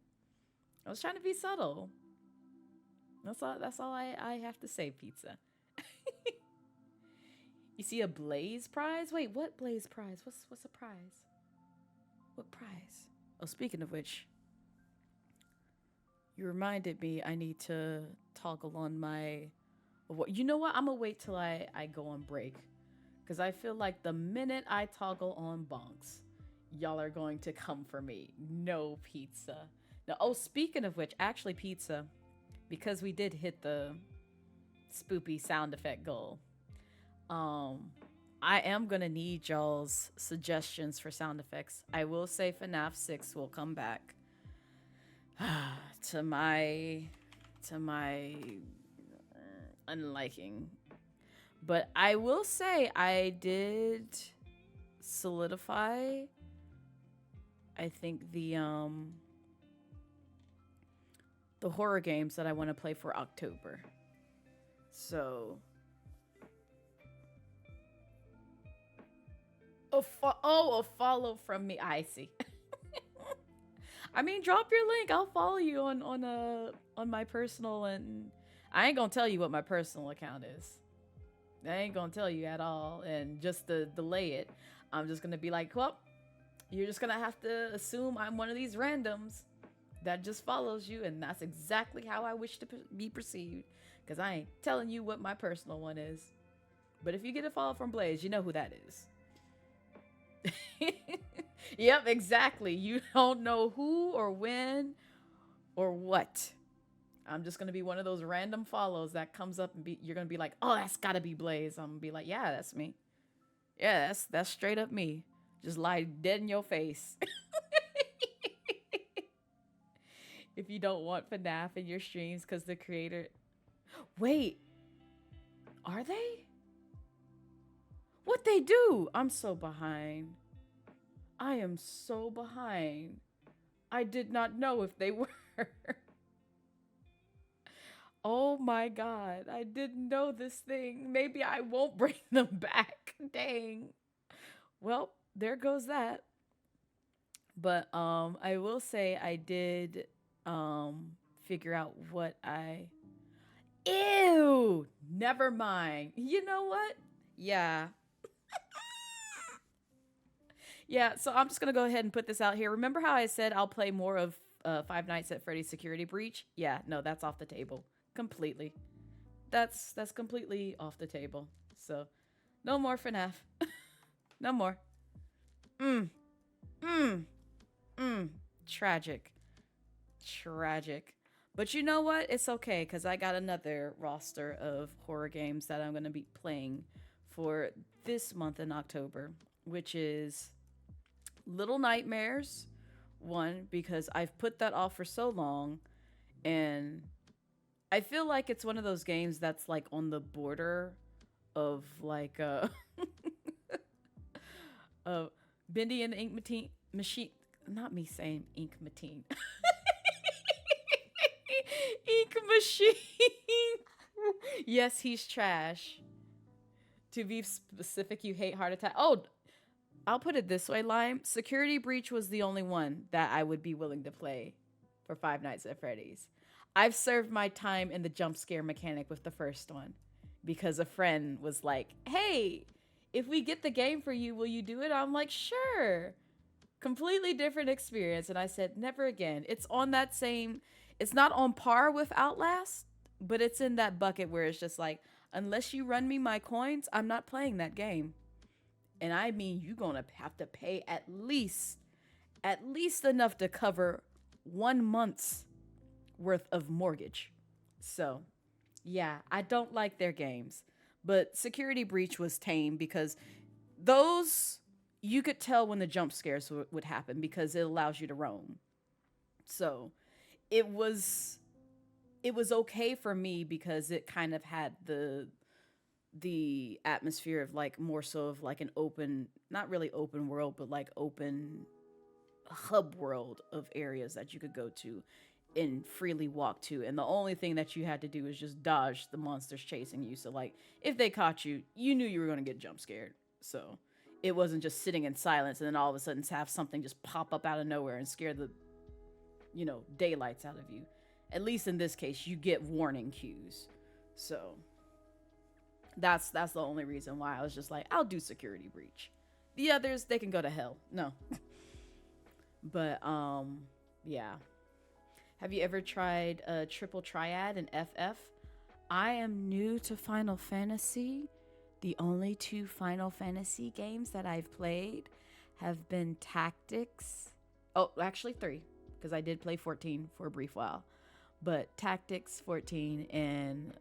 I was trying to be subtle. That's all I have to say, Pizza. You see a Blaze prize? Wait, what Blaze prize? What's a prize? What prize? Oh, speaking of which, you reminded me I need to toggle on my. You know what? I'm gonna wait till I go on break. Because I feel like the minute I toggle on bonks, y'all are going to come for me. No, Pizza. Now, oh, speaking of which, actually, Pizza, because we did hit the spoopy sound effect goal, I am going to need y'all's suggestions for sound effects. I will say FNAF 6 will come back to my unliking. But I will say I did solidify, I think, the horror games that I want to play for October. So a follow from me. I see. I mean, drop your link. I'll follow you on my personal, and I ain't gonna tell you what my personal account is. I ain't gonna tell you at all, and just to delay it, I'm just gonna be like, well, you're just gonna have to assume I'm one of these randoms that just follows you, and that's exactly how I wish to be perceived, because I ain't telling you what my personal one is. But if you get a follow from Blaze, you know who that is. Yep, exactly. You don't know who or when or what. I'm just gonna be one of those random follows that comes up, and you're gonna be like, oh, that's gotta be Blaze. I'm gonna be like, yeah, that's me. Yeah, that's straight up me. Just lie dead in your face. if you don't want FNAF in your streams because the creator. Wait, are they? What they do? I'm so behind. I am so behind. I did not know if they were. Oh my god, I didn't know this thing. Maybe I won't bring them back. Dang. Well, there goes that. But I will say I did figure out what I. Ew! Never mind. You know what? Yeah. Yeah, so I'm just gonna go ahead and put this out here. Remember how I said I'll play more of Five Nights at Freddy's Security Breach? Yeah, no, that's off the table completely. That's completely off the table. So, no more FNAF. No more. Mm, mm, Tragic, tragic. But you know what? It's okay because I got another roster of horror games that I'm gonna be playing for this month in October, which is Little Nightmares, one, because I've put that off for so long, and I feel like it's one of those games that's like on the border of like of Bendy and the Ink Machine. Not me saying Ink Machine. Ink Machine. Yes, he's trash. To be specific, you hate Heart Attack. Oh, I'll put it this way, Lime. Security Breach was the only one that I would be willing to play for Five Nights at Freddy's. I've served my time in the jump scare mechanic with the first one because a friend was like, hey, if we get the game for you, will you do it? I'm like, sure. Completely different experience. And I said, never again. It's on that same, it's not on par with Outlast, but it's in that bucket where it's just like, unless you run me my coins, I'm not playing that game. And I mean, you're going to have to pay at least enough to cover 1 month's worth of mortgage. So, yeah, I don't like their games. But Security Breach was tame because those, you could tell when the jump scares would happen because it allows you to roam. So, it was okay for me because it kind of had the atmosphere of like more so of like an open, not really open world, but like open hub world of areas that you could go to and freely walk to. And the only thing that you had to do was just dodge the monsters chasing you. So like if they caught you, you knew you were going to get jump scared. So it wasn't just sitting in silence and then all of a sudden have something just pop up out of nowhere and scare the, daylights out of you. At least in this case, you get warning cues. So that's the only reason why I was just like, I'll do Security Breach. The others, they can go to hell. No. But yeah. Have you ever tried a triple triad in FF? I am new to Final Fantasy. The only 2 Final Fantasy games that I've played have been Tactics. Oh, actually 3, because I did play 14 for a brief while. But Tactics 14 and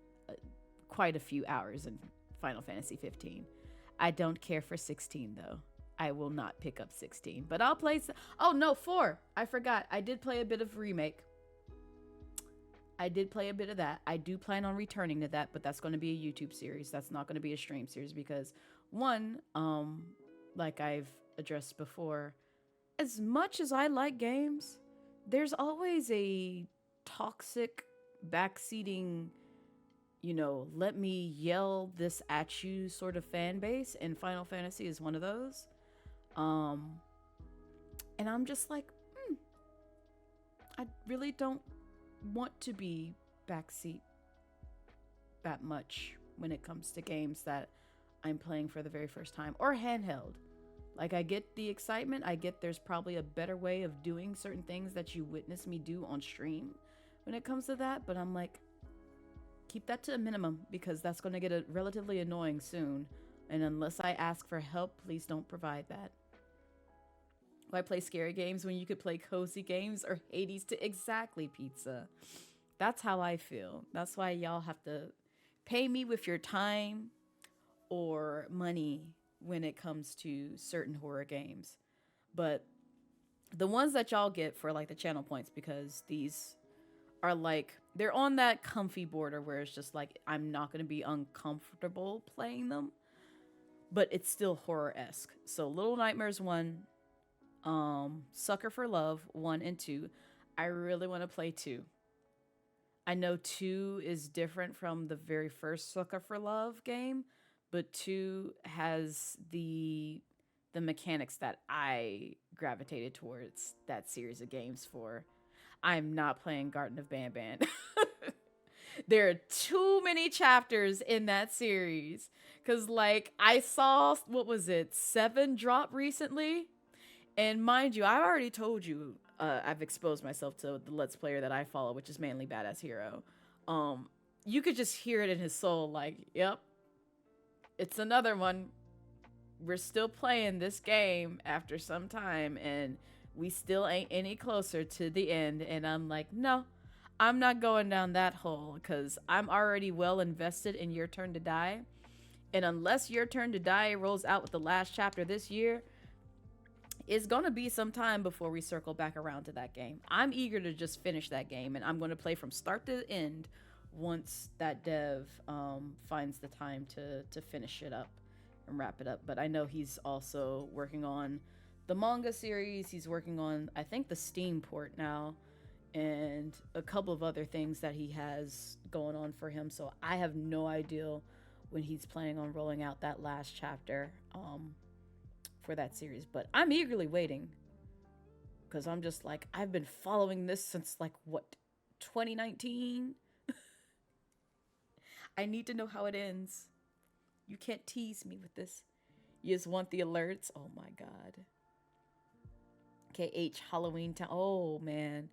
quite a few hours in Final Fantasy 15. I don't care for 16 though. I will not pick up 16, but I'll play. Oh no, 4. I forgot. I did play a bit of Remake. I did play a bit of that. I do plan on returning to that, but that's going to be a YouTube series. That's not going to be a stream series because one, like I've addressed before, as much as I like games, there's always a toxic backseating, let me yell this at you sort of fan base, and Final Fantasy is one of those. And I'm just like, I really don't want to be backseat that much when it comes to games that I'm playing for the very first time or handheld. Like, I get the excitement. I get there's probably a better way of doing certain things that you witness me do on stream when it comes to that, but I'm like, keep that to a minimum because that's going to get relatively annoying soon. And unless I ask for help, please don't provide that. Why play scary games when you could play cozy games or Hades to exactly pizza? That's how I feel. That's why y'all have to pay me with your time or money when it comes to certain horror games. But the ones that y'all get for like the channel points, because these are like, they're on that comfy border where it's just like, I'm not going to be uncomfortable playing them, but it's still horror-esque. So Little Nightmares 1, Sucker for Love 1 and 2. I really want to play 2. I know 2 is different from the very first Sucker for Love game, but 2 has the mechanics that I gravitated towards that series of games for. I'm not playing Garden of Banban. There are too many chapters in that series. Because, like, I saw, what was it, 7 drop recently? And mind you, I've already told you, I've exposed myself to the Let's Player that I follow, which is mainly Badass Hero. You could just hear it in his soul, like, yep, it's another one. We're still playing this game after some time, and we still ain't any closer to the end. And I'm like, no, I'm not going down that hole, because I'm already well invested in Your Turn to Die. And unless Your Turn to Die rolls out with the last chapter this year, it's going to be some time before we circle back around to that game. I'm eager to just finish that game, and I'm going to play from start to end once that dev finds the time to finish it up and wrap it up. But I know he's also working on the manga series. He's working on, I think, the Steam port now, and a couple of other things that he has going on for him. So I have no idea when he's planning on rolling out that last chapter for that series. But I'm eagerly waiting, because I'm just like, I've been following this since, like, what, 2019? I need to know how it ends. You can't tease me with this. You just want the alerts. Oh my god. KH Halloween Town. Oh man.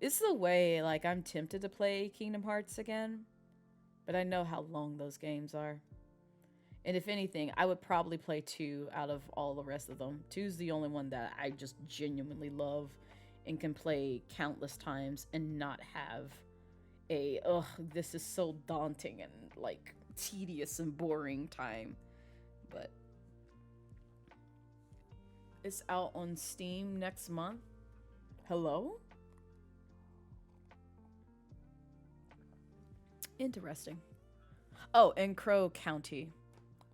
This is a way, like, I'm tempted to play Kingdom Hearts again, but I know how long those games are. And if anything, I would probably play 2 out of all the rest of them. 2's the only one that I just genuinely love and can play countless times and not have a, ugh, this is so daunting and, like, tedious and boring time. But it's out on Steam next month. Hello? Interesting. Oh, and Crow County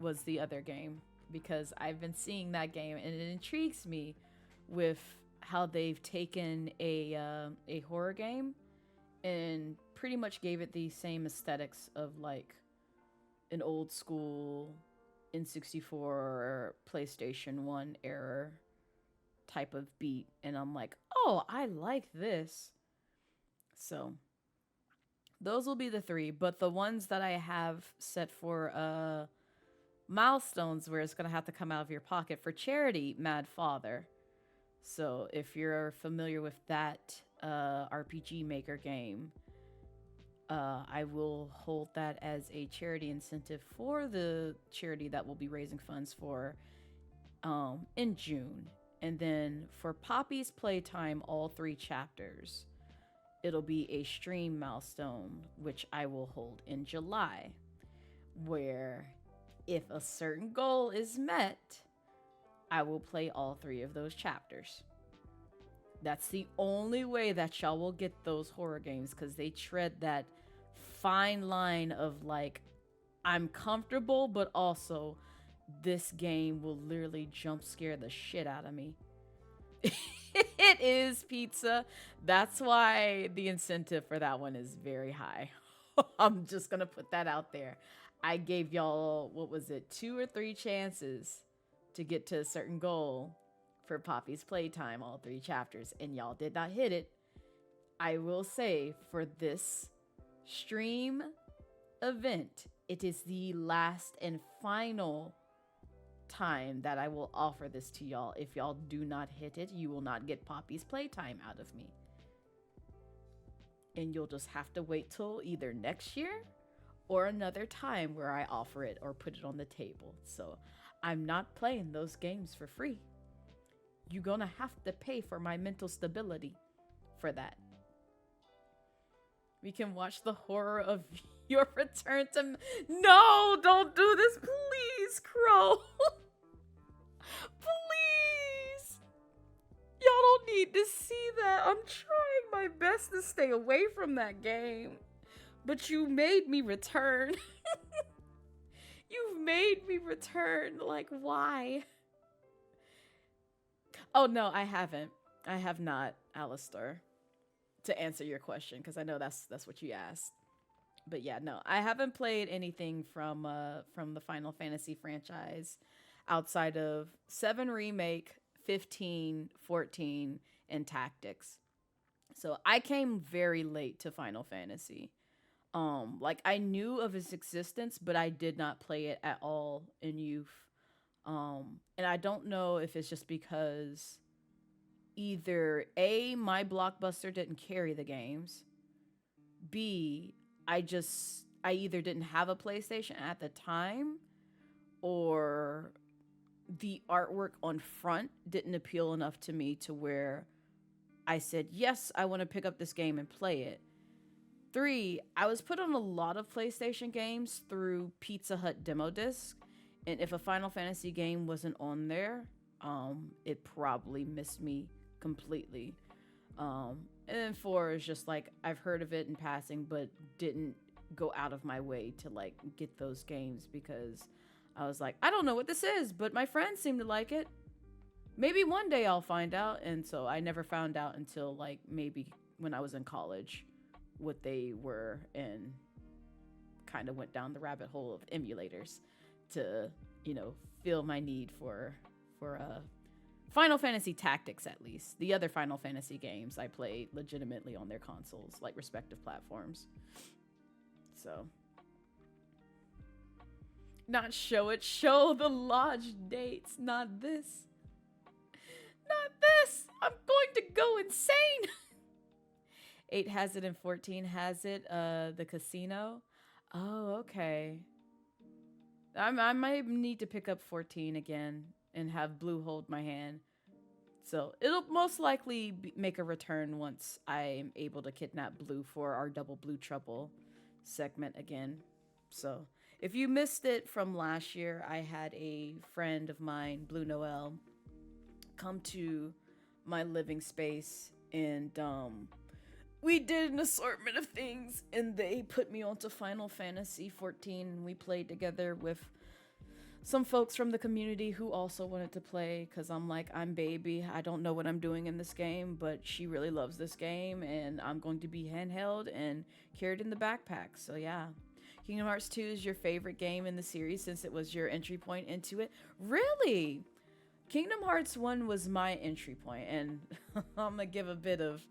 was the other game, because I've been seeing that game and it intrigues me with how they've taken a horror game and pretty much gave it the same aesthetics of, like, an old school N64 or PlayStation 1 era type of beat. And I'm like, oh, I like this. So those will be the 3, but the ones that I have set for milestones where it's going to have to come out of your pocket for charity, Mad Father. So if you're familiar with that RPG Maker game, I will hold that as a charity incentive for the charity that will be raising funds for in June. And then for Poppy's Playtime, all 3 chapters, it'll be a stream milestone, which I will hold in July, where if a certain goal is met, I will play all 3 of those chapters. That's the only way that y'all will get those horror games, because they tread that fine line of, like, I'm comfortable, but also this game will literally jump scare the shit out of me. It is, pizza. That's why the incentive for that one is very high. I'm just gonna put that out there. I gave y'all, what was it, 2 or 3 chances to get to a certain goal for Poppy's Playtime, all 3 chapters, and y'all did not hit it. I will say, for this stream event, it is the last and final time that I will offer this to y'all. If y'all do not hit it, you will not get Poppy's Playtime out of me. And you'll just have to wait till either next year or another time where I offer it or put it on the table. So I'm not playing those games for free. You're gonna have to pay for my mental stability for that. We can watch the horror of your return to... No, don't do this, please, Crow. Please. Y'all don't need to see that. I'm trying my best to stay away from that game. But you made me return. You've made me return. Like, why? Oh, no, I haven't. I have not, Alistair, to answer your question, because I know that's what you asked. But yeah, no, I haven't played anything from the Final Fantasy franchise outside of 7 Remake, 15, 14, and Tactics. So I came very late to Final Fantasy. Like I knew of its existence, but I did not play it at all in youth. And I don't know if it's just because either A, my Blockbuster didn't carry the games, B, I either didn't have a PlayStation at the time, or the artwork on front didn't appeal enough to me to where I said, yes, I want to pick up this game and play it. 3, I was put on a lot of PlayStation games through Pizza Hut demo disc, and if a Final Fantasy game wasn't on there, it probably missed me completely. And then 4 is just like, I've heard of it in passing, but didn't go out of my way to like get those games because I was like, I don't know what this is, but my friends seem to like it. Maybe one day I'll find out. And so I never found out until like maybe when I was in college what they were, and kind of went down the rabbit hole of emulators to, you know, feel my need for Final Fantasy Tactics. At least the other Final Fantasy games I played legitimately on their consoles, like respective platforms. So not show it, show the launch dates. Not this, I'm going to go insane. 8 has it and 14 has it. The casino. Oh, okay. I might need to pick up 14 again and have Blue hold my hand. So it'll most likely make a return once I'm able to kidnap Blue for our Double Blue Trouble segment again. So if you missed it from last year, I had a friend of mine, Blue Noel, come to my living space, and we did an assortment of things, and they put me onto Final Fantasy 14, and we played together with some folks from the community who also wanted to play, because I'm like, I'm baby, I don't know what I'm doing in this game, but she really loves this game, and I'm going to be handheld and carried in the backpack. So yeah. Kingdom Hearts 2 is your favorite game in the series since it was your entry point into it? Really? Kingdom Hearts 1 was my entry point, and I'm gonna give a bit of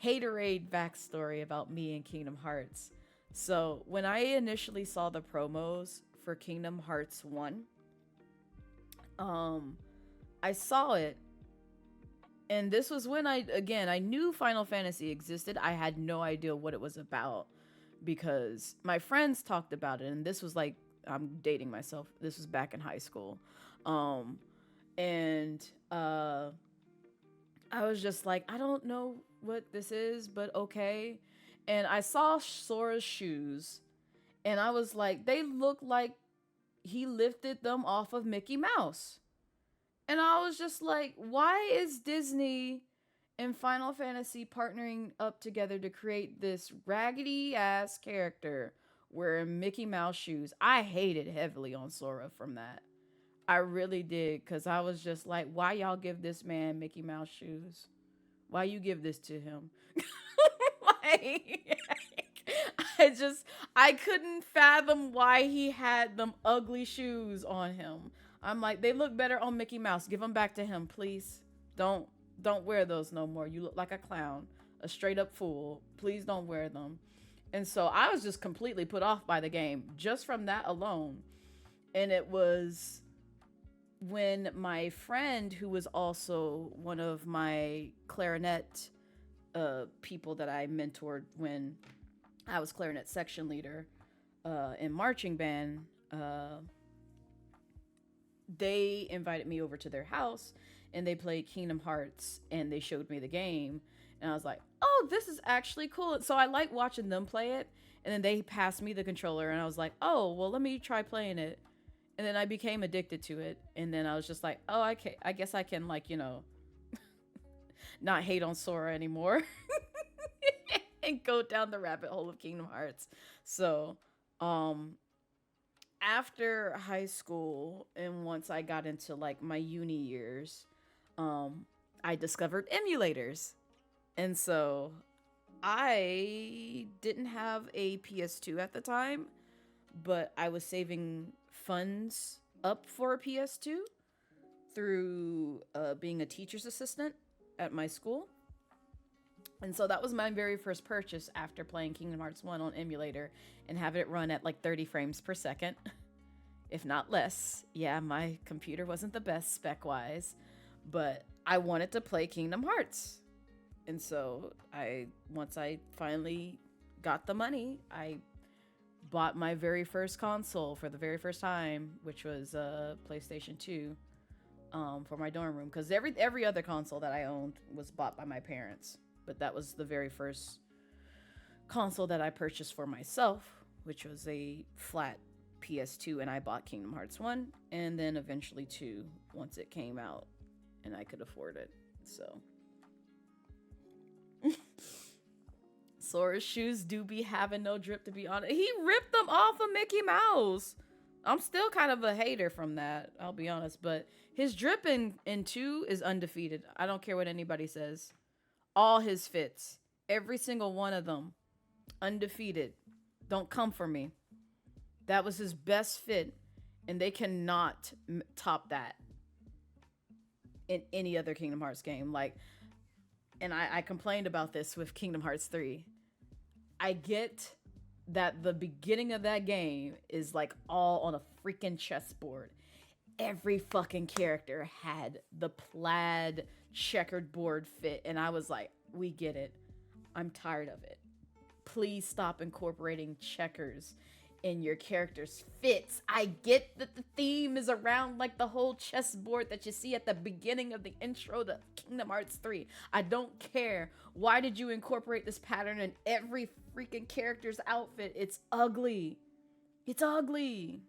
haterade backstory about me and Kingdom Hearts. So when I initially saw the promos for Kingdom Hearts 1, I saw it, and this was when I knew Final Fantasy existed. I had no idea what it was about because my friends talked about it, and this was like, I'm dating myself, this was back in high school. I was just like, I don't know what this is, but okay. And I saw Sora's shoes, and I was like, they look like he lifted them off of Mickey Mouse. And I was just like, why is Disney and Final Fantasy partnering up together to create this raggedy ass character wearing Mickey Mouse shoes? I hated heavily on Sora from that. I really did, because I was just like, why y'all give this man Mickey Mouse shoes? Why you give this to him? Like, I couldn't fathom why he had them ugly shoes on him. I'm like, they look better on Mickey Mouse. Give them back to him, please. Don't wear those no more. You look like a clown, a straight up fool. Please don't wear them. And so I was just completely put off by the game just from that alone. And it was when my friend, who was also one of my clarinet people that I mentored when I was clarinet section leader in marching band, they invited me over to their house, and they played Kingdom Hearts, and they showed me the game, and I was like, oh, this is actually cool. So I like watching them play it, and then they passed me the controller, and I was like, oh, well, let me try playing it. And then I became addicted to it, and then I was just like, oh, I guess I can, like, you know, not hate on Sora anymore. and go down the rabbit hole of Kingdom Hearts. So, after high school and once I got into like my uni years, I discovered emulators. And so I didn't have a PS2 at the time, but I was saving funds up for a PS2 through being a teacher's assistant at my school. And so that was my very first purchase after playing Kingdom Hearts 1 on emulator and having it run at like 30 frames per second, if not less. Yeah, my computer wasn't the best spec-wise, but I wanted to play Kingdom Hearts. And so once I finally got the money, I bought my very first console for the very first time, which was a PlayStation 2 for my dorm room. Because every other console that I owned was bought by my parents. But that was the very first console that I purchased for myself, which was a flat PS2, and I bought Kingdom Hearts 1, and then eventually 2 once it came out, and I could afford it, so. Sora's shoes do be having no drip, to be honest. He ripped them off of Mickey Mouse. I'm still kind of a hater from that, I'll be honest, but his drip in 2 is undefeated. I don't care what anybody says. All his fits, every single one of them, undefeated. Don't come for me. That was his best fit, and they cannot top that in any other Kingdom Hearts game. Like, and I complained about this with Kingdom Hearts 3. I get that the beginning of that game is like all on a freaking chessboard. Every fucking character had the plaid checkered board fit, and I was like, we get it. I'm tired of it. Please stop incorporating checkers in your character's fits. I get that the theme is around like the whole chessboard that you see at the beginning of the intro to Kingdom Hearts 3. I don't care. Why did you incorporate this pattern in every freaking character's outfit? It's ugly. It's ugly.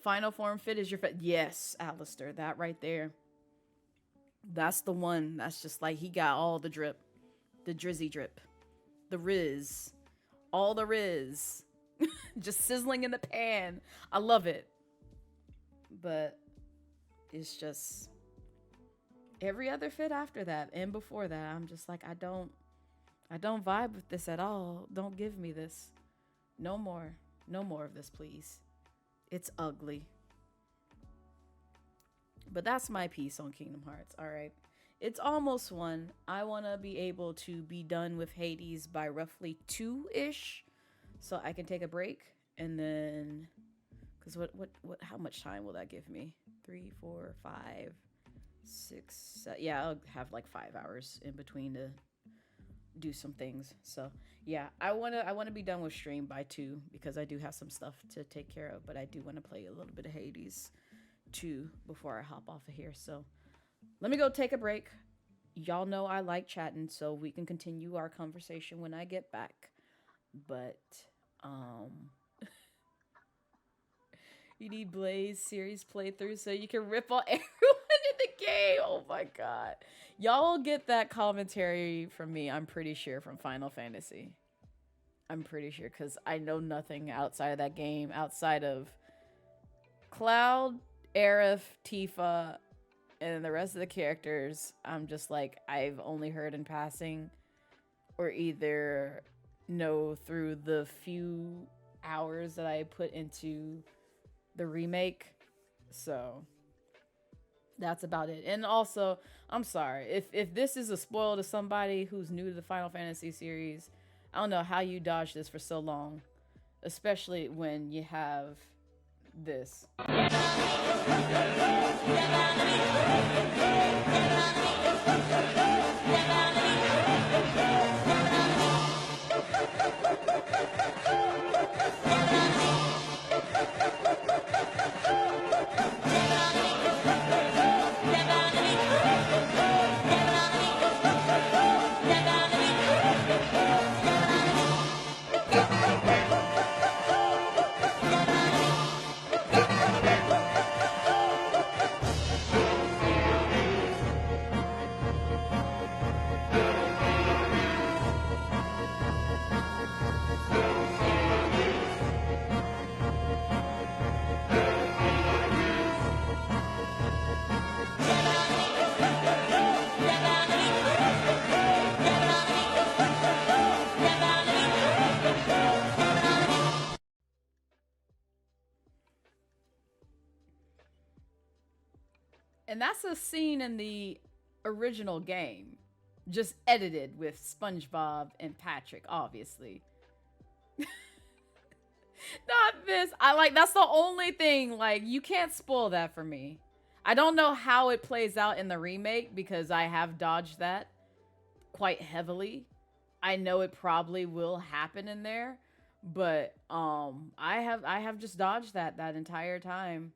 Final form fit is your fit. Yes, Alistair, that right there. That's the one. That's just like, he got all the drip. The drizzy drip. The Riz. All the Riz. Just sizzling in the pan. I love it. But it's just every other fit after that and before that, I'm just like, I don't vibe with this at all. Don't give me this. No more. No more of this, please. It's ugly. But that's my piece on Kingdom Hearts. All right. It's almost 1. I want to be able to be done with Hades by roughly 2-ish. So I can take a break. And then, because how much time will that give me? 3, 4, 5, 6, 7. Yeah, I'll have like 5 hours in between to do some things. So yeah, I want to be done with stream by 2 because I do have some stuff to take care of, but I do want to play a little bit of Hades 2 before I hop off of here. So let me go take a break. Y'all know I like chatting, so we can continue our conversation when I get back. But you need Blaze series playthrough so you can rip on everyone in the game. Oh my god. Y'all get that commentary from me, I'm pretty sure, from Final Fantasy. I'm pretty sure, because I know nothing outside of that game, outside of Cloud, Aerith, Tifa, and the rest of the characters. I'm just like, I've only heard in passing, or either know through the few hours that I put into the remake. So that's about it. And also, I'm sorry if this is a spoil to somebody who's new to the Final Fantasy series. I don't know how you dodged this for so long, especially when you have this. And that's a scene in the original game, just edited with SpongeBob and Patrick, obviously. Not this. That's the only thing, like, you can't spoil that for me. I don't know how it plays out in the remake because I have dodged that quite heavily. I know it probably will happen in there, but I have just dodged that entire time.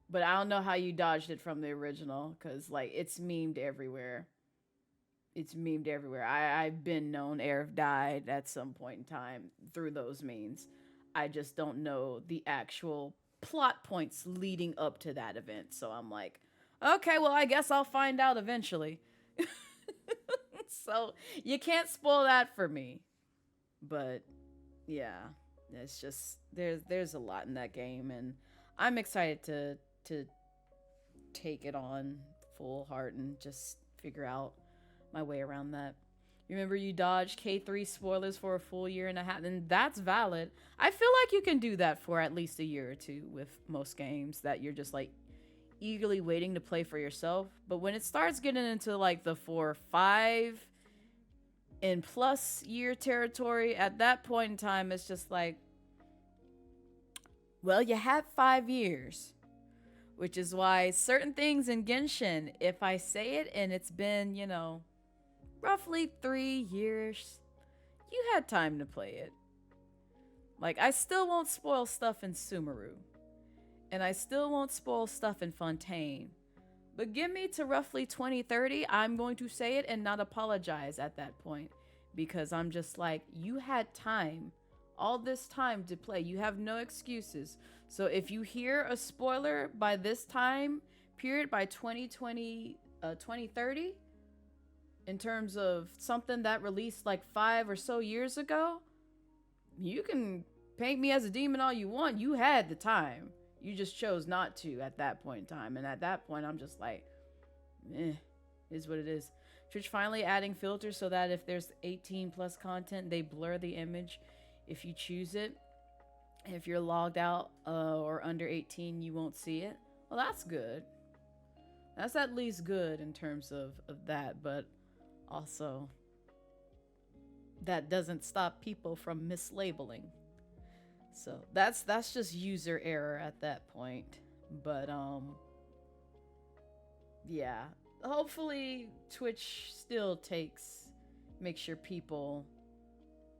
But I don't know how you dodged it from the original, because, like, it's memed everywhere. It's memed everywhere. I've been known Aerith died at some point in time through those means. I just don't know the actual plot points leading up to that event. So I'm like, okay, well, I guess I'll find out eventually. So you can't spoil that for me. But yeah, it's just there's a lot in that game, and I'm excited to take it on full heart and just figure out my way around that. Remember, you dodged K3 spoilers for a full year and a half, and that's valid. I feel like you can do that for at least a year or two with most games that you're just like eagerly waiting to play for yourself. But when it starts getting into like the 4, 5 and plus year territory, at that point in time, it's just like, well, you had 5 years. Which is why certain things in Genshin, if I say it and it's been, you know, roughly 3 years, you had time to play it. Like, I still won't spoil stuff in Sumeru. And I still won't spoil stuff in Fontaine. But give me to roughly 2030, I'm going to say it and not apologize at that point. Because I'm just like, you had time. All this time to play. You have no excuses. So if you hear a spoiler by this time period, by 2030, in terms of something that released like 5 or so years ago, you can paint me as a demon all you want. You had the time. You just chose not to at that point in time. And at that point, I'm just like, is what it is. Twitch finally adding filters so that if there's 18 plus content, they blur the image if you choose it. If you're logged out or under 18, you won't see it. Well, that's good. That's at least good in terms of that, but also that doesn't stop people from mislabeling. So that's just user error at that point. But yeah, hopefully Twitch still makes sure people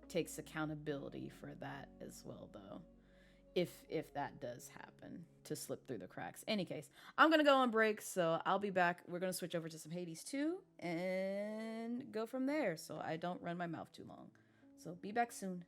takes accountability for that as well, though, if that does happen to slip through the cracks. Any case, I'm gonna go on break, so I'll be back. We're gonna switch over to some Hades 2 and go from there, so I don't run my mouth too long. So be back soon.